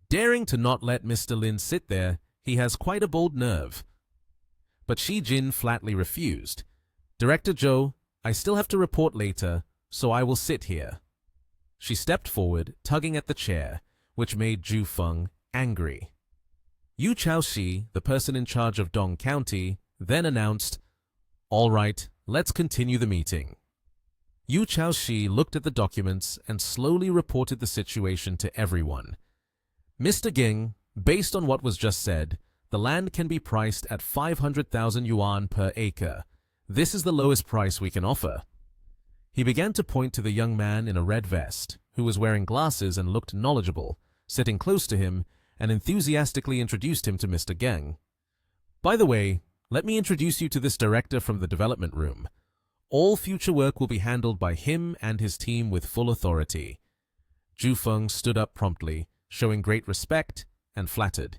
Daring to not let Mr. Lin sit there, he has quite a bold nerve. But Shi Jin flatly refused. Director Zhou, I still have to report later, so I will sit here. She stepped forward, tugging at the chair, which made Zhu Feng angry. Yu Chaoxi, the person in charge of Dong County, then announced, All right, let's continue the meeting. Yu Chaoxi looked at the documents and slowly reported the situation to everyone. Mr. Ging, based on what was just said, the land can be priced at 500,000 yuan per acre. This is the lowest price we can offer. He began to point to the young man in a red vest, who was wearing glasses and looked knowledgeable, sitting close to him, and enthusiastically introduced him to Mr. Geng. By the way, let me introduce you to this director from the development room. All future work will be handled by him and his team with full authority. Zhu Feng stood up promptly, showing great respect and flattered.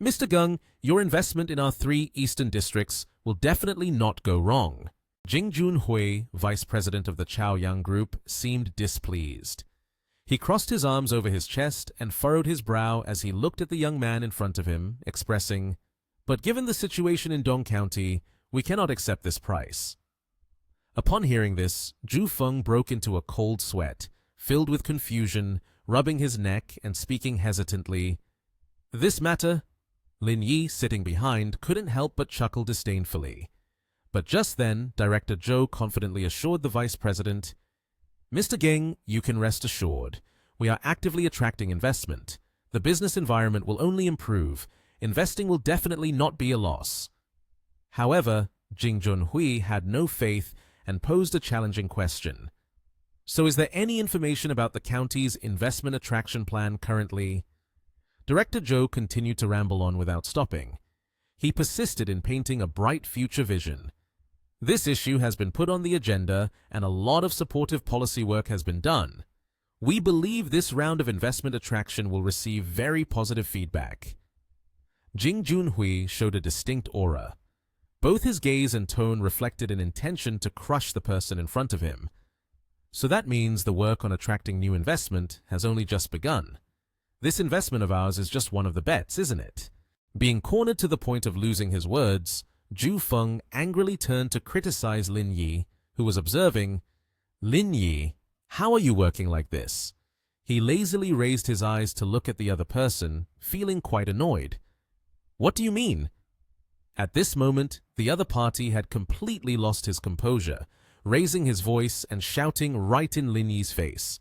Mr. Geng, your investment in our 3 eastern districts will definitely not go wrong. Jing Junhui, vice president of the Chaoyang Group, seemed displeased. He crossed his arms over his chest and furrowed his brow as he looked at the young man in front of him, expressing, But given the situation in Dong County, we cannot accept this price. Upon hearing this, Zhu Feng broke into a cold sweat, filled with confusion, rubbing his neck and speaking hesitantly. This matter? Lin Yi, sitting behind, couldn't help but chuckle disdainfully. But just then, Director Zhou confidently assured the vice president, Mr. Geng, you can rest assured. We are actively attracting investment. The business environment will only improve. Investing will definitely not be a loss. However, Jing Junhui had no faith and posed a challenging question. So is there any information about the county's investment attraction plan currently? Director Zhou continued to ramble on without stopping. He persisted in painting a bright future vision. This issue has been put on the agenda and a lot of supportive policy work has been done. We believe this round of investment attraction will receive very positive feedback. Jing Junhui showed a distinct aura. Both his gaze and tone reflected an intention to crush the person in front of him. So that means the work on attracting new investment has only just begun. This investment of ours is just one of the bets, isn't it? Being cornered to the point of losing his words, Zhu Feng angrily turned to criticize Lin Yi, who was observing. Lin Yi, how are you working like this? He lazily raised his eyes to look at the other person, feeling quite annoyed. What do you mean? At this moment, the other party had completely lost his composure, raising his voice and shouting right in Lin Yi's face.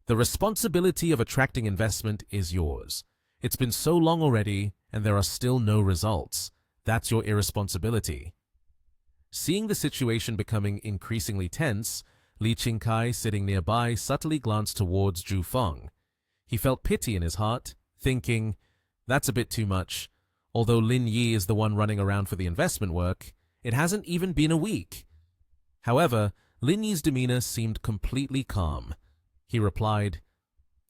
The responsibility of attracting investment is yours. It's been so long already, and there are still no results. That's your irresponsibility. Seeing the situation becoming increasingly tense, Li Qingkai, sitting nearby, subtly glanced towards Zhu Feng. He felt pity in his heart, thinking, that's a bit too much. Although Lin Yi is the one running around for the investment work, it hasn't even been a week. However, Lin Yi's demeanor seemed completely calm. He replied,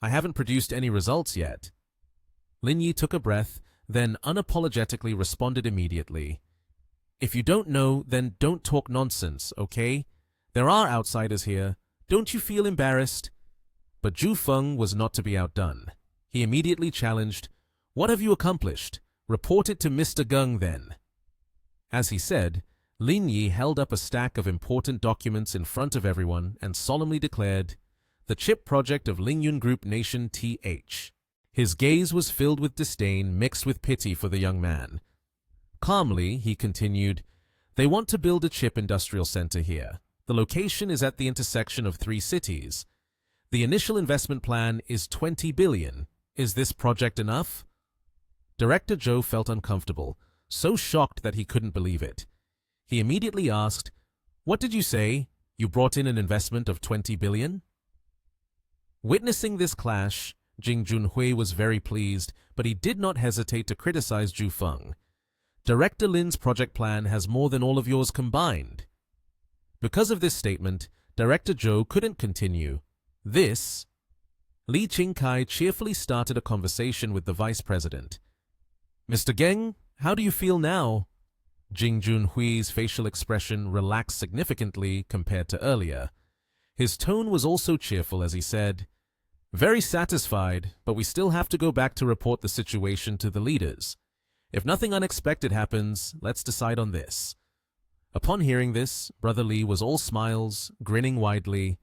I haven't produced any results yet. Lin Yi took a breath, then unapologetically responded immediately. If you don't know, then don't talk nonsense, okay? There are outsiders here. Don't you feel embarrassed? But Zhu Feng was not to be outdone. He immediately challenged, what have you accomplished? Report it to Mr. Geng then. As he said, Lin Yi held up a stack of important documents in front of everyone and solemnly declared, the chip project of Lingyun Group Nation TH. His gaze was filled with disdain mixed with pity for the young man. Calmly, he continued, they want to build a chip industrial center here. The location is at the intersection of 3 cities. The initial investment plan is 20 billion. Is this project enough? Director Zhou felt uncomfortable, so shocked that he couldn't believe it. He immediately asked, what did you say? You brought in an investment of 20 billion? Witnessing this clash, Jing Junhui was very pleased, but he did not hesitate to criticize Zhu Feng. Director Lin's project plan has more than all of yours combined. Because of this statement, Director Zhou couldn't continue. Li Qingkai cheerfully started a conversation with the vice president. Mr. Geng, how do you feel now? Jing Junhui's facial expression relaxed significantly compared to earlier. His tone was also cheerful as he said, very satisfied, but we still have to go back to report the situation to the leaders. If nothing unexpected happens, let's decide on this. Upon hearing this, Brother Li was all smiles, grinning widely.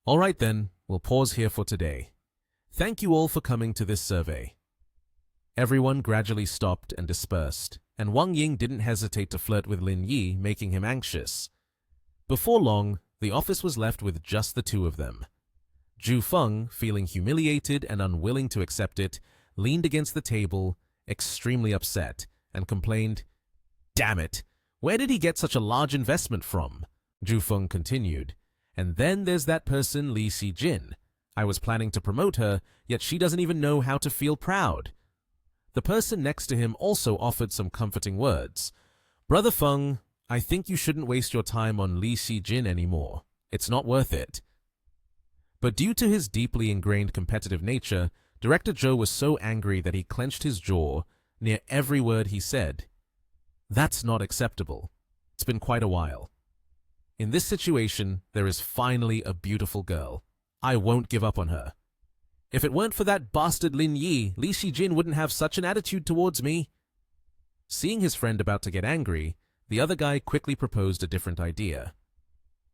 All right then, we'll pause here for today. Thank you all for coming to this survey. Everyone gradually stopped and dispersed, and Wang Ying didn't hesitate to flirt with Lin Yi, making him anxious. Before long, the office was left with just the two of them. Zhu Feng, feeling humiliated and unwilling to accept it, leaned against the table, extremely upset, and complained, damn it, where did he get such a large investment from? Zhu Feng continued, and then there's that person Li Xijin. I was planning to promote her, yet she doesn't even know how to feel proud. The person next to him also offered some comforting words. Brother Feng, I think you shouldn't waste your time on Li Xijin anymore. It's not worth it. But due to his deeply ingrained competitive nature, Director Zhou was so angry that he clenched his jaw near every word he said. That's not acceptable. It's been quite a while. In this situation, there is finally a beautiful girl. I won't give up on her. If it weren't for that bastard Lin Yi, Li Xijin wouldn't have such an attitude towards me. Seeing his friend about to get angry, the other guy quickly proposed a different idea.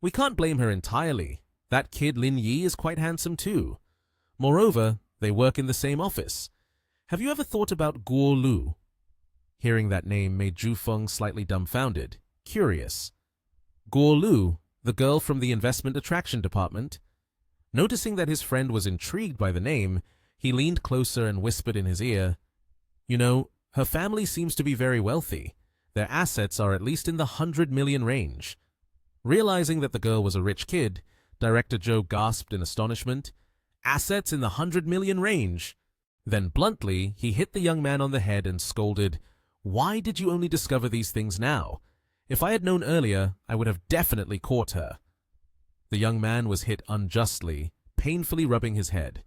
We can't blame her entirely. That kid Lin Yi is quite handsome too. Moreover, they work in the same office. Have you ever thought about Guo Lu? Hearing that name made Zhu Feng slightly dumbfounded, curious. Guo Lu, the girl from the investment attraction department? Noticing that his friend was intrigued by the name, he leaned closer and whispered in his ear, you know, her family seems to be very wealthy. Their assets are at least in the 100 million range. Realizing that the girl was a rich kid, Director Zhou gasped in astonishment. Assets in the 100 million range. Then bluntly, he hit the young man on the head and scolded, why did you only discover these things now? If I had known earlier, I would have definitely caught her. The young man was hit unjustly, painfully rubbing his head.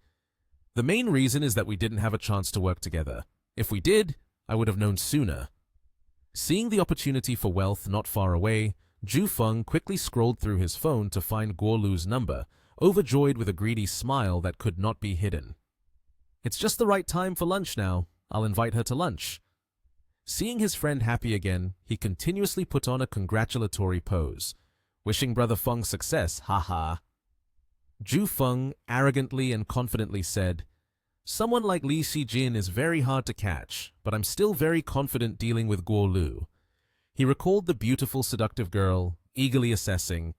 The main reason is that we didn't have a chance to work together. If we did, I would have known sooner. Seeing the opportunity for wealth not far away, Ju Feng quickly scrolled through his phone to find Guo Lu's number, overjoyed with a greedy smile that could not be hidden. It's just the right time for lunch now. I'll invite her to lunch. Seeing his friend happy again, he continuously put on a congratulatory pose. Wishing Brother Feng success, haha. Ju Feng arrogantly and confidently said, Someone like Li Xijin is very hard to catch, but I'm still very confident dealing with Guo Lu. He recalled the beautiful, seductive girl, eagerly assessing.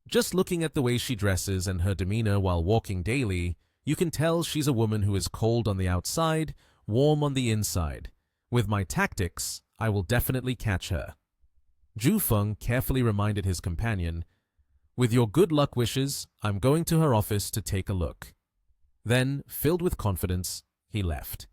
Just looking at the way she dresses and her demeanor while walking daily, you can tell she's a woman who is cold on the outside, warm on the inside. With my tactics, I will definitely catch her. Ju Feng carefully reminded his companion, With your good luck wishes, I'm going to her office to take a look. Then, filled with confidence, he left.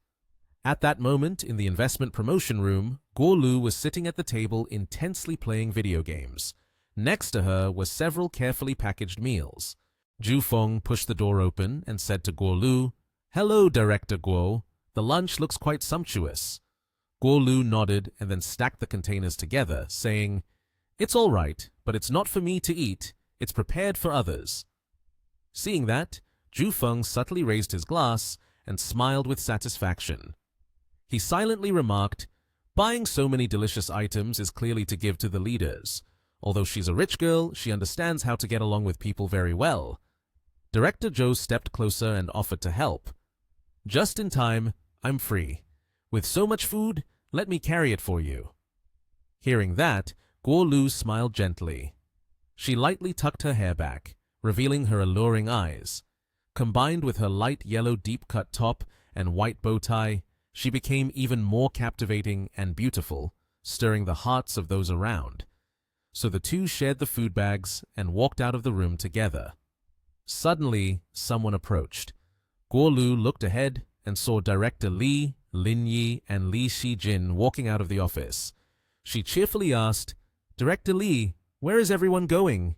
At that moment, in the investment promotion room, Guo Lu was sitting at the table intensely playing video games. Next to her were several carefully packaged meals. Ju Feng pushed the door open and said to Guo Lu, Hello, Director Guo. The lunch looks quite sumptuous. Guo Lu nodded and then stacked the containers together, saying, It's all right, but it's not for me to eat. It's prepared for others. Seeing that, Ju Feng subtly raised his glass and smiled with satisfaction. He silently remarked, Buying so many delicious items is clearly to give to the leaders. Although she's a rich girl, she understands how to get along with people very well. Director Zhou stepped closer and offered to help. Just in time, I'm free. With so much food, let me carry it for you. Hearing that, Guo Lu smiled gently. She lightly tucked her hair back, revealing her alluring eyes. Combined with her light yellow deep-cut top and white bow tie, she became even more captivating and beautiful, stirring the hearts of those around. So the two shared the food bags and walked out of the room together. Suddenly, someone approached. Guo Lu looked ahead and saw Director Li, Lin Yi, and Li Xijin walking out of the office. She cheerfully asked, Director Li, where is everyone going?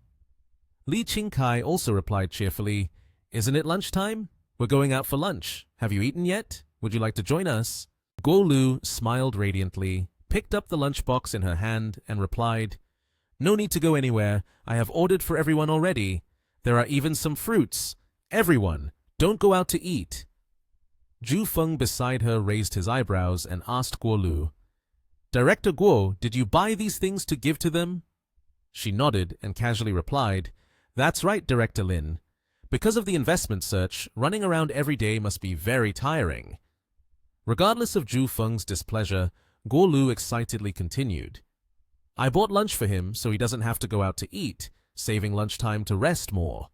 Li Qingkai also replied cheerfully, Isn't it lunchtime? We're going out for lunch. Have you eaten yet? Would you like to join us? Guo Lu smiled radiantly, picked up the lunchbox in her hand, and replied, No need to go anywhere. I have ordered for everyone already. There are even some fruits. Everyone, don't go out to eat. Ju Feng beside her raised his eyebrows and asked Guo Lu, Director Guo, did you buy these things to give to them? She nodded and casually replied, That's right, Director Lin. Because of the investment search, running around every day must be very tiring. Regardless of Ju Feng's displeasure, Guo Lu excitedly continued, I bought lunch for him so he doesn't have to go out to eat, saving lunchtime to rest more.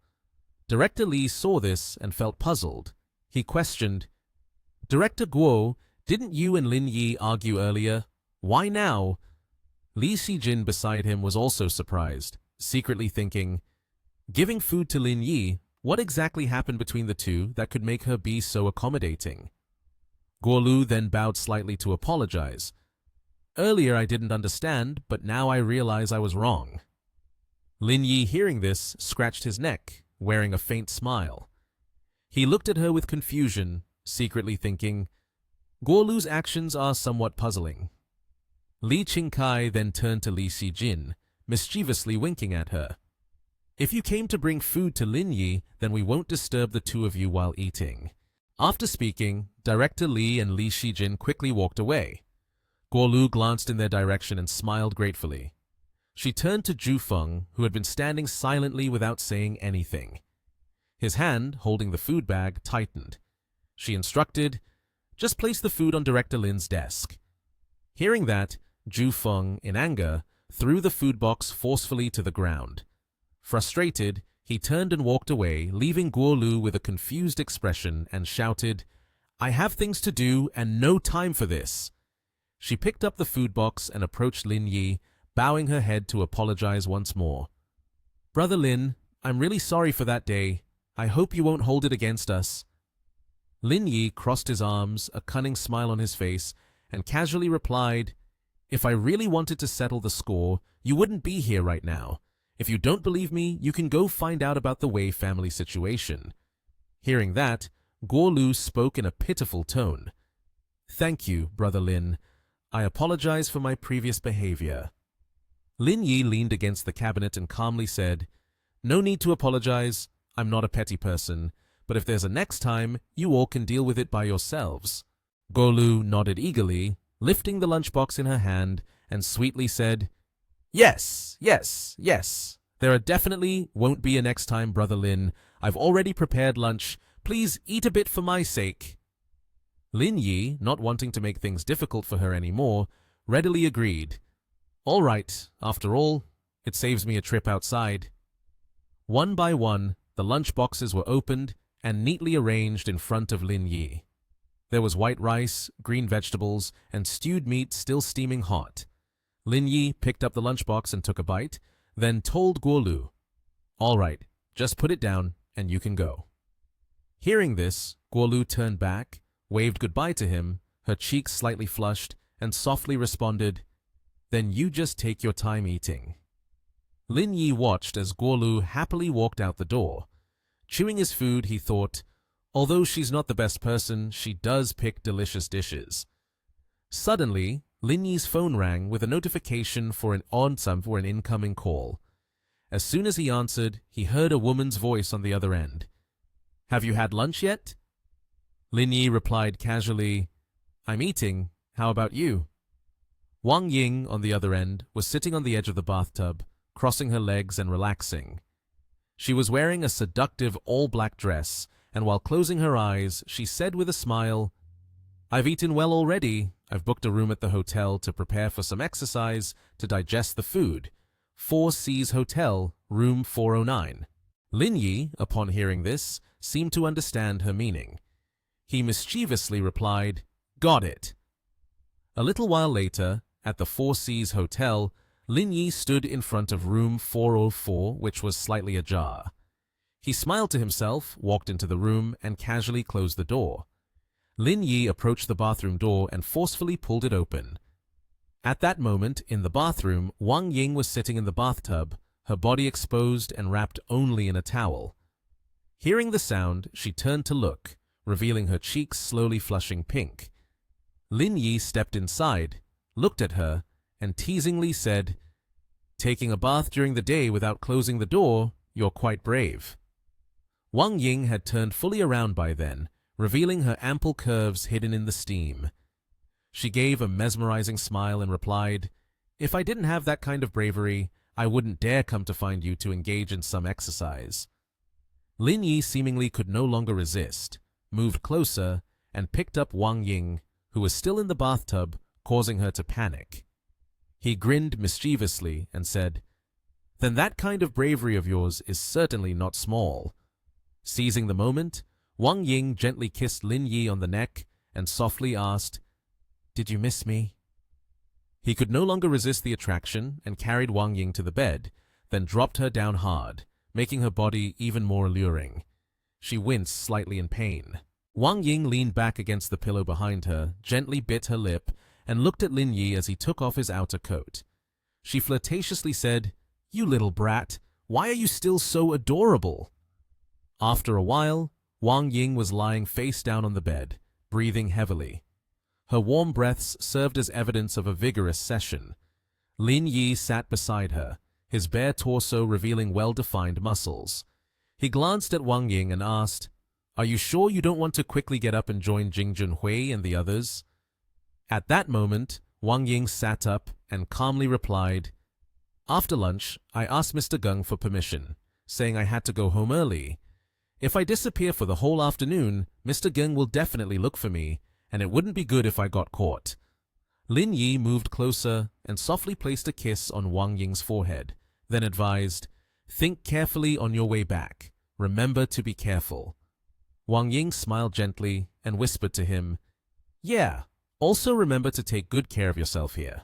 Director Li saw this and felt puzzled. He questioned, Director Guo, didn't you and Lin Yi argue earlier? Why now? Li Xijin beside him was also surprised, secretly thinking, Giving food to Lin Yi, what exactly happened between the two that could make her be so accommodating? Guo Lu then bowed slightly to apologize. Earlier I didn't understand, but now I realize I was wrong. Lin Yi, hearing this, scratched his neck, wearing a faint smile. He looked at her with confusion, secretly thinking, Guo Lu's actions are somewhat puzzling. Li Qingkai then turned to Li Xijin, mischievously winking at her. If you came to bring food to Lin Yi, then we won't disturb the two of you while eating. After speaking, Director Li and Li Xijin quickly walked away. Guo Lu glanced in their direction and smiled gratefully. She turned to Ju Feng, who had been standing silently without saying anything. His hand, holding the food bag, tightened. She instructed, Just place the food on Director Lin's desk. Hearing that, Ju Feng, in anger, threw the food box forcefully to the ground. Frustrated, he turned and walked away, leaving Guo Lu with a confused expression and shouted, I have things to do and no time for this. She picked up the food box and approached Lin Yi, bowing her head to apologize once more. Brother Lin, I'm really sorry for that day. I hope you won't hold it against us. Lin Yi crossed his arms, a cunning smile on his face, and casually replied, If I really wanted to settle the score, you wouldn't be here right now. If you don't believe me, you can go find out about the Wei family situation. Hearing that, Guo Lu spoke in a pitiful tone. Thank you, Brother Lin. I apologize for my previous behavior. Lin Yi leaned against the cabinet and calmly said, No need to apologize. I'm not a petty person, but if there's a next time, you all can deal with it by yourselves. Guo Lu nodded eagerly, lifting the lunchbox in her hand, and sweetly said, Yes, yes, yes. There definitely won't be a next time, Brother Lin. I've already prepared lunch. Please eat a bit for my sake. Lin Yi, not wanting to make things difficult for her anymore, readily agreed. All right, after all, it saves me a trip outside. One by one, the lunch boxes were opened and neatly arranged in front of Lin Yi. There was white rice, green vegetables, and stewed meat still steaming hot. Lin Yi picked up the lunchbox and took a bite, then told Guo Lu, All right, just put it down and you can go. Hearing this, Guo Lu turned back, waved goodbye to him, her cheeks slightly flushed, and softly responded, Then you just take your time eating. Lin Yi watched as Guo Lu happily walked out the door. Chewing his food, he thought, although she's not the best person, she does pick delicious dishes. Suddenly, Lin Yi's phone rang with a notification for an incoming call. As soon as he answered, he heard a woman's voice on the other end. Have you had lunch yet? Lin Yi replied casually, I'm eating. How about you? Wang Ying, on the other end, was sitting on the edge of the bathtub, crossing her legs and relaxing. She was wearing a seductive all-black dress, and while closing her eyes, she said with a smile, I've eaten well already. I've booked a room at the hotel to prepare for some exercise to digest the food. 4 Seas Hotel, room 409. Lin Yi, upon hearing this, seemed to understand her meaning. He mischievously replied, Got it. A little while later, at the 4 Seas Hotel, Lin Yi stood in front of room 404, which was slightly ajar. He smiled to himself, walked into the room, and casually closed the door. Lin Yi approached the bathroom door and forcefully pulled it open. At that moment, in the bathroom, Wang Ying was sitting in the bathtub, her body exposed and wrapped only in a towel. Hearing the sound, she turned to look, revealing her cheeks slowly flushing pink. Lin Yi stepped inside, looked at her, and teasingly said, Taking a bath during the day without closing the door, you're quite brave. Wang Ying had turned fully around by then, revealing her ample curves hidden in the steam. She gave a mesmerizing smile and replied, If I didn't have that kind of bravery, I wouldn't dare come to find you to engage in some exercise. Lin Yi seemingly could no longer resist, moved closer, and picked up Wang Ying, who was still in the bathtub, causing her to panic. He grinned mischievously and said, Then that kind of bravery of yours is certainly not small. Seizing the moment, Wang Ying gently kissed Lin Yi on the neck and softly asked, Did you miss me? He could no longer resist the attraction and carried Wang Ying to the bed, then dropped her down hard, making her body even more alluring. She winced slightly in pain. Wang Ying leaned back against the pillow behind her, gently bit her lip, and looked at Lin Yi as he took off his outer coat. She flirtatiously said, You little brat, why are you still so adorable? After a while, Wang Ying was lying face down on the bed, breathing heavily. Her warm breaths served as evidence of a vigorous session. Lin Yi sat beside her, his bare torso revealing well-defined muscles. He glanced at Wang Ying and asked, Are you sure you don't want to quickly get up and join Jing Junhui and the others? At that moment, Wang Ying sat up and calmly replied, After lunch, I asked Mr. Geng for permission, saying I had to go home early. If I disappear for the whole afternoon, Mr. Geng will definitely look for me, and it wouldn't be good if I got caught. Lin Yi moved closer and softly placed a kiss on Wang Ying's forehead, then advised, Think carefully on your way back. Remember to be careful. Wang Ying smiled gently and whispered to him, Yeah, also remember to take good care of yourself here.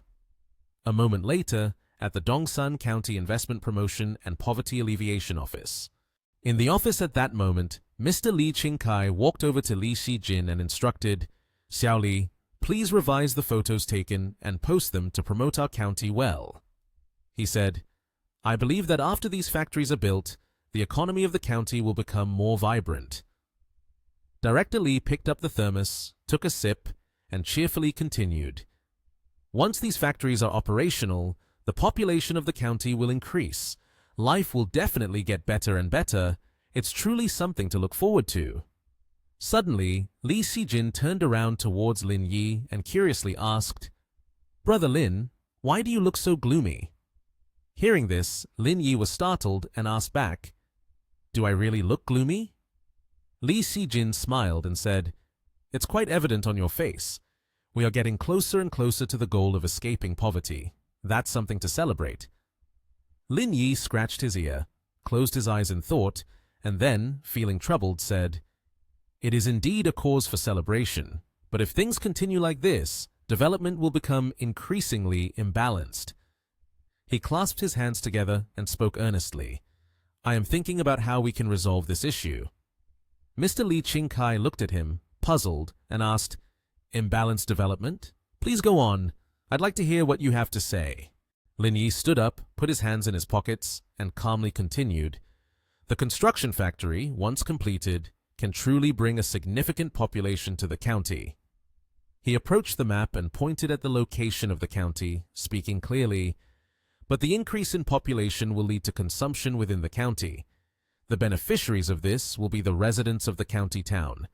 A moment later, at the Dongsan County Investment Promotion and Poverty Alleviation Office. In the office at that moment, Mr. Li Qingkai walked over to Li Xijin and instructed, Xiao Li, please revise the photos taken and post them to promote our county well. He said, I believe that after these factories are built, the economy of the county will become more vibrant. Director Lee picked up the thermos, took a sip, and cheerfully continued. Once these factories are operational, the population of the county will increase. Life will definitely get better and better. It's truly something to look forward to. Suddenly, Lee Si-jin turned around towards Lin Yi and curiously asked, "Brother Lin, why do you look so gloomy?" Hearing this, Lin Yi was startled and asked back, "Do I really look gloomy?" Lee Si-jin smiled and said, "It's quite evident on your face. We are getting closer and closer to the goal of escaping poverty. That's something to celebrate." Lin Yi scratched his ear, closed his eyes in thought, and then, feeling troubled, said, "It is indeed a cause for celebration, but if things continue like this, development will become increasingly imbalanced." He clasped his hands together and spoke earnestly. "I am thinking about how we can resolve this issue." Mr. Lee Ching-kai looked at him, puzzled, and asked, "Imbalanced development? Please go on. I'd like to hear what you have to say." Lin Yi stood up, put his hands in his pockets, and calmly continued, "The construction factory, once completed, can truly bring a significant population to the county." He approached the map and pointed at the location of the county, speaking clearly, "But the increase in population will lead to consumption within the county. The beneficiaries of this will be the residents of the county town.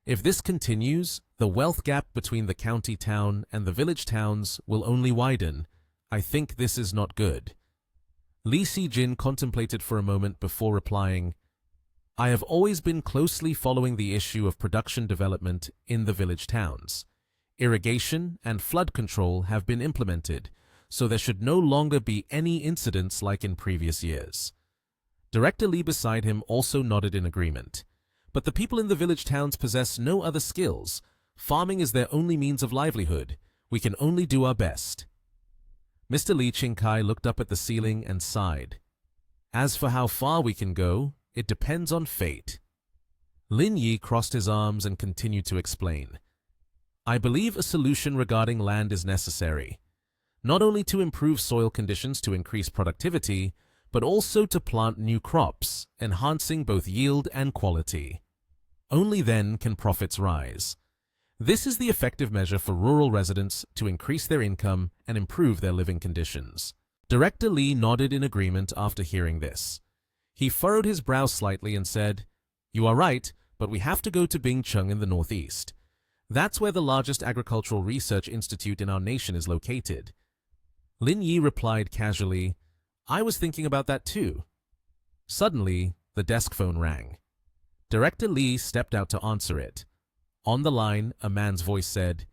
If this continues, the wealth gap between the county town and the village towns will only widen. I think this is not good." Lee Si-jin contemplated for a moment before replying, "I have always been closely following the issue of production development in the village towns. Irrigation and flood control have been implemented, so there should no longer be any incidents like in previous years." Director Lee beside him also nodded in agreement. "But the people in the village towns possess no other skills. Farming is their only means of livelihood. We can only do our best." Mr. Lee Ching-kai looked up at the ceiling and sighed. "As for how far we can go, it depends on fate." Lin Yi crossed his arms and continued to explain. "I believe a solution regarding land is necessary, not only to improve soil conditions to increase productivity, but also to plant new crops, enhancing both yield and quality. Only then can profits rise. This is the effective measure for rural residents to increase their income and improve their living conditions." Director Lee nodded in agreement after hearing this. He furrowed his brow slightly and said, "You are right, but we have to go to Bingcheng in the northeast. That's where the largest agricultural research institute in our nation is located." Lin Yi replied casually, "I was thinking about that too." Suddenly, the desk phone rang. Director Lee stepped out to answer it. On the line, a man's voice said,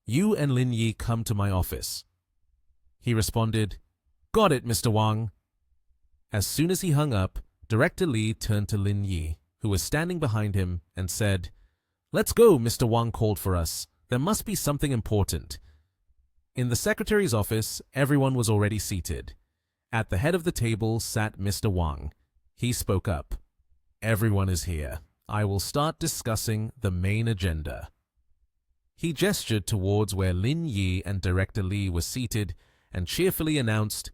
"You and Lin Yi come to my office." He responded, "Got it, Mr. Wang." As soon as he hung up, Director Lee turned to Lin Yi, who was standing behind him, and said, "Let's go, Mr. Wang called for us. There must be something important." In the secretary's office, everyone was already seated. At the head of the table sat Mr. Wang. He spoke up. "Everyone is here. I will start discussing the main agenda." He gestured towards where Lin Yi and Director Lee were seated and cheerfully announced,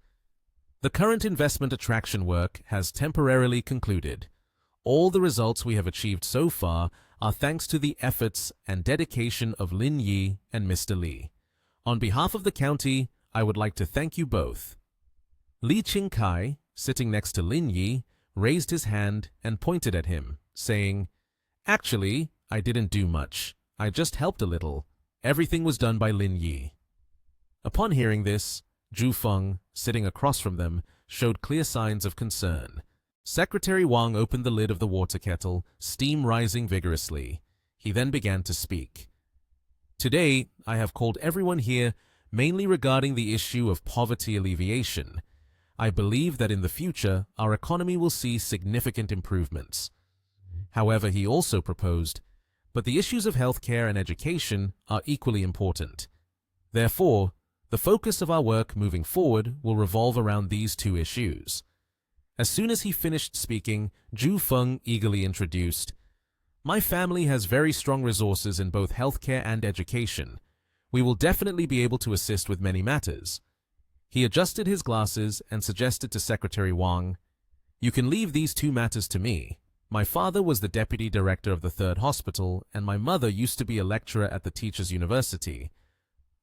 "The current investment attraction work has temporarily concluded. All the results we have achieved so far are thanks to the efforts and dedication of Lin Yi and Mr. Lee. On behalf of the county, I would like to thank you both." Lee Ching-kai, sitting next to Lin Yi, raised his hand and pointed at him, saying, "Actually, I didn't do much. I just helped a little. Everything was done by Lin Yi." Upon hearing this, Zhu Feng, sitting across from them, showed clear signs of concern. Secretary Wang opened the lid of the water kettle, steam rising vigorously. He then began to speak. "Today, I have called everyone here mainly regarding the issue of poverty alleviation. I believe that in the future, our economy will see significant improvements." However, he also proposed, "But the issues of healthcare and education are equally important. Therefore, the focus of our work moving forward will revolve around these two issues." As soon as he finished speaking, Zhu Feng eagerly introduced, "My family has very strong resources in both healthcare and education. We will definitely be able to assist with many matters." He adjusted his glasses and suggested to Secretary Wang, "You can leave these two matters to me. My father was the deputy director of the third hospital, and my mother used to be a lecturer at the Teachers' University.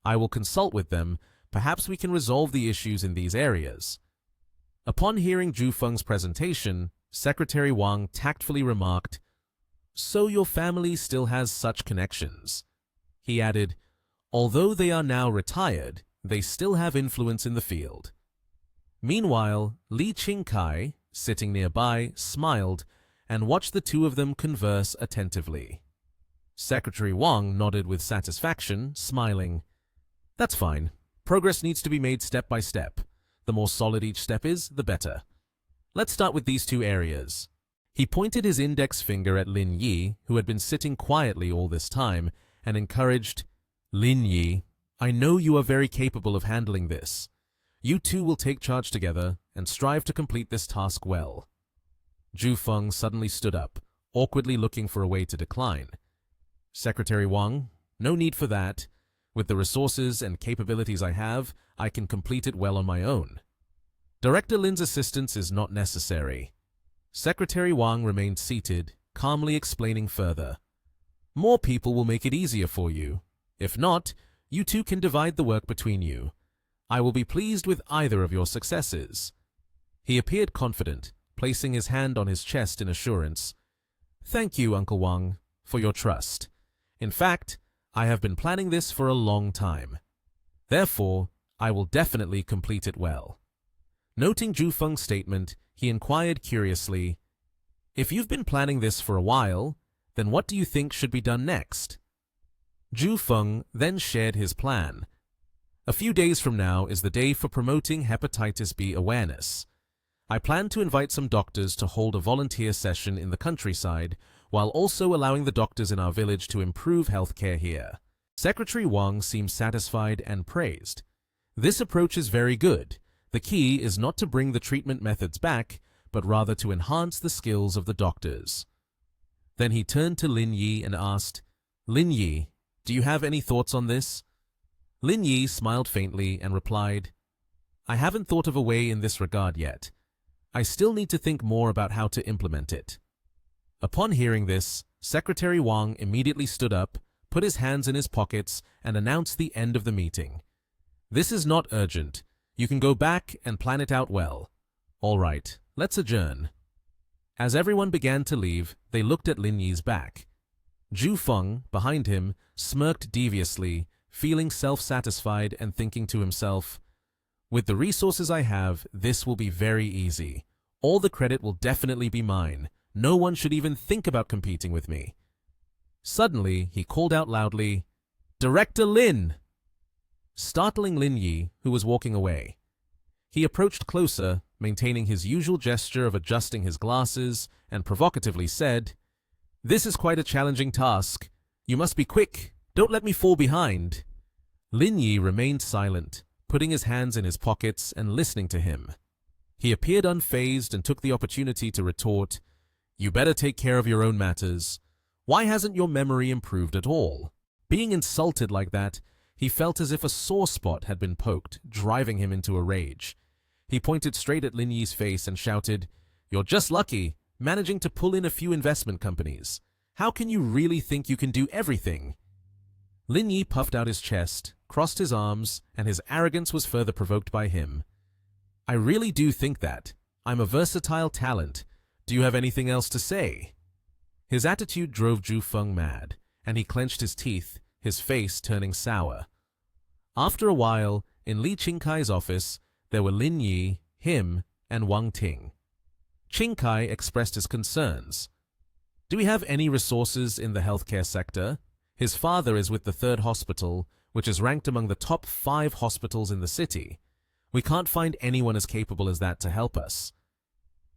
I will consult with them. Perhaps we can resolve the issues in these areas." Upon hearing Zhu Feng's presentation, Secretary Wang tactfully remarked, "So your family still has such connections." He added, "Although they are now retired, they still have influence in the field." Meanwhile, Li Qingkai, sitting nearby, smiled and watched the two of them converse attentively. Secretary Wang nodded with satisfaction, smiling. "That's fine. Progress needs to be made step by step. The more solid each step is, the better. Let's start with these two areas." He pointed his index finger at Lin Yi, who had been sitting quietly all this time, and encouraged, "Lin Yi, I know you are very capable of handling this. You two will take charge together and strive to complete this task well." Zhu Feng suddenly stood up, awkwardly looking for a way to decline. "Secretary Wang, no need for that. With the resources and capabilities I have, I can complete it well on my own. Director Lin's assistance is not necessary." Secretary Wang remained seated, calmly explaining further. "More people will make it easier for you. If not, you two can divide the work between you. I will be pleased with either of your successes." He appeared confident, placing his hand on his chest in assurance. "Thank you, Uncle Wang, for your trust. In fact, I have been planning this for a long time. Therefore, I will definitely complete it well." Noting Zhu Feng's statement, he inquired curiously, "If you've been planning this for a while, then what do you think should be done next?" Zhu Feng then shared his plan. "A few days from now is the day for promoting hepatitis B awareness. I plan to invite some doctors to hold a volunteer session in the countryside, while also allowing the doctors in our village to improve healthcare here." Secretary Wang seemed satisfied and praised. "This approach is very good. The key is not to bring the treatment methods back, but rather to enhance the skills of the doctors." Then he turned to Lin Yi and asked, "Lin Yi, do you have any thoughts on this?" Lin Yi smiled faintly and replied, "I haven't thought of a way in this regard yet. I still need to think more about how to implement it." Upon hearing this, Secretary Wang immediately stood up, put his hands in his pockets, and announced the end of the meeting. "This is not urgent. You can go back and plan it out well. All right, let's adjourn." As everyone began to leave, they looked at Lin Yi's back. Zhu Feng, behind him, smirked deviously, feeling self-satisfied and thinking to himself, "With the resources I have, this will be very easy. All the credit will definitely be mine. No one should even think about competing with me." Suddenly, he called out loudly, "Director Lin!" startling Lin Yi, who was walking away. He approached closer, maintaining his usual gesture of adjusting his glasses, and provocatively said, "This is quite a challenging task. You must be quick. Don't let me fall behind." Lin Yi remained silent, putting his hands in his pockets and listening to him. He appeared unfazed and took the opportunity to retort, "You better take care of your own matters. Why hasn't your memory improved at all?" Being insulted like that, he felt as if a sore spot had been poked, driving him into a rage. He pointed straight at Lin Yi's face and shouted, "You're just lucky, managing to pull in a few investment companies. How can you really think you can do everything?" Lin Yi puffed out his chest, crossed his arms, and his arrogance was further provoked by him. "I really do think that. I'm a versatile talent. Do you have anything else to say?" His attitude drove Zhu Feng mad, and he clenched his teeth, his face turning sour. After a while, in Li Qingkai's office, there were Lin Yi, him, and Wang Ting. Qingkai expressed his concerns. "Do we have any resources in the healthcare sector? His father is with the third hospital, which is ranked among the top 5 hospitals in the city. We can't find anyone as capable as that to help us."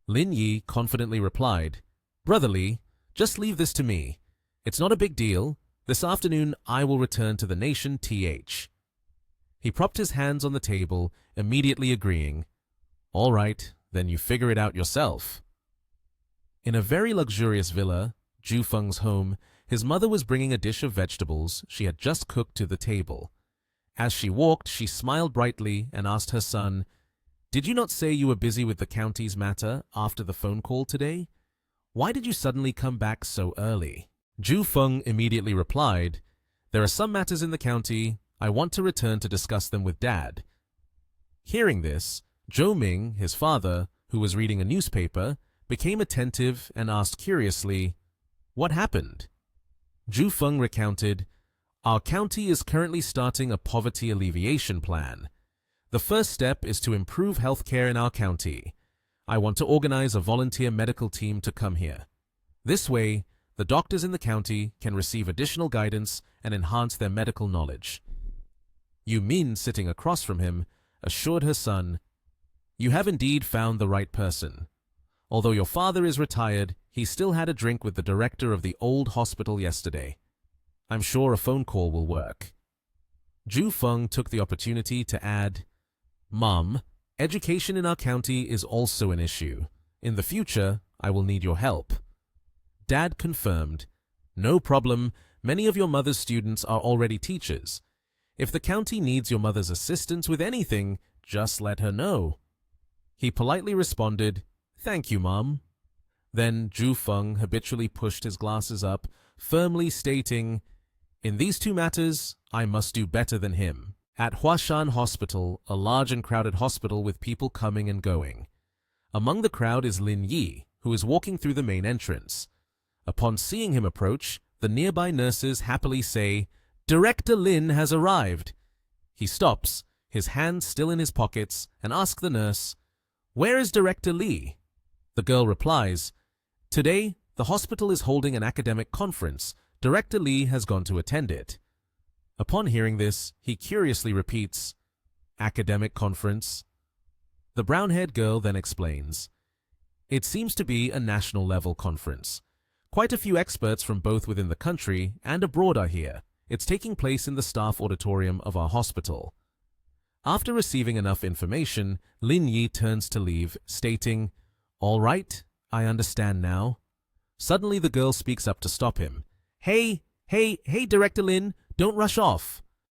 Lin Yi confidently replied, "Brother Li, just leave this to me. It's not a big deal. This afternoon I will return to the nation TH." He propped his hands on the table, immediately agreeing, "All right, then you figure it out yourself." In a very luxurious villa, Zhu Feng's home, his mother was bringing a dish of vegetables she had just cooked to the table. As she walked, she smiled brightly and asked her son, "Did you not say you were busy with the county's matter after the phone call today? Why did you suddenly come back so early?" Ju Feng immediately replied, "There are some matters in the county. I want to return to discuss them with Dad." Hearing this, Zhou Ming, his father, who was reading a newspaper, became attentive and asked curiously, "What happened?" Ju Feng recounted, "Our county is currently starting a poverty alleviation plan. The first step is to improve healthcare in our county. I want to organize a volunteer medical team to come here. This way, the doctors in the county can receive additional guidance and enhance their medical knowledge." Yu Min, sitting across from him, assured her son, "You have indeed found the right person. Although your father is retired, he still had a drink with the director of the old hospital yesterday. I'm sure a phone call will work." Ju Feng took the opportunity to add, "Mom, education in our county is also an issue. In the future, I will need your help." Dad confirmed, "No problem, many of your mother's students are already teachers. If the county needs your mother's assistance with anything, just let her know." He politely responded, "Thank you, Mom." Then Ju Feng habitually pushed his glasses up, firmly stating, "In these two matters, I must do better than him." At Huashan Hospital, a large and crowded hospital with people coming and going. Among the crowd is Lin Yi, who is walking through the main entrance. Upon seeing him approach, the nearby nurses happily say, "Director Lin has arrived." He stops, his hands still in his pockets, and asks the nurse, "Where is Director Li?" The girl replies, "Today, the hospital is holding an academic conference. Director Li has gone to attend it." Upon hearing this, he curiously repeats, "Academic conference?" The brown-haired girl then explains, "It seems to be a national-level conference. Quite a few experts from both within the country and abroad are here. It's taking place in the staff auditorium of our hospital." After receiving enough information, Lin Yi turns to leave, stating, "All right, I understand now." Suddenly the girl speaks up to stop him. Hey, Director Lin, don't rush off."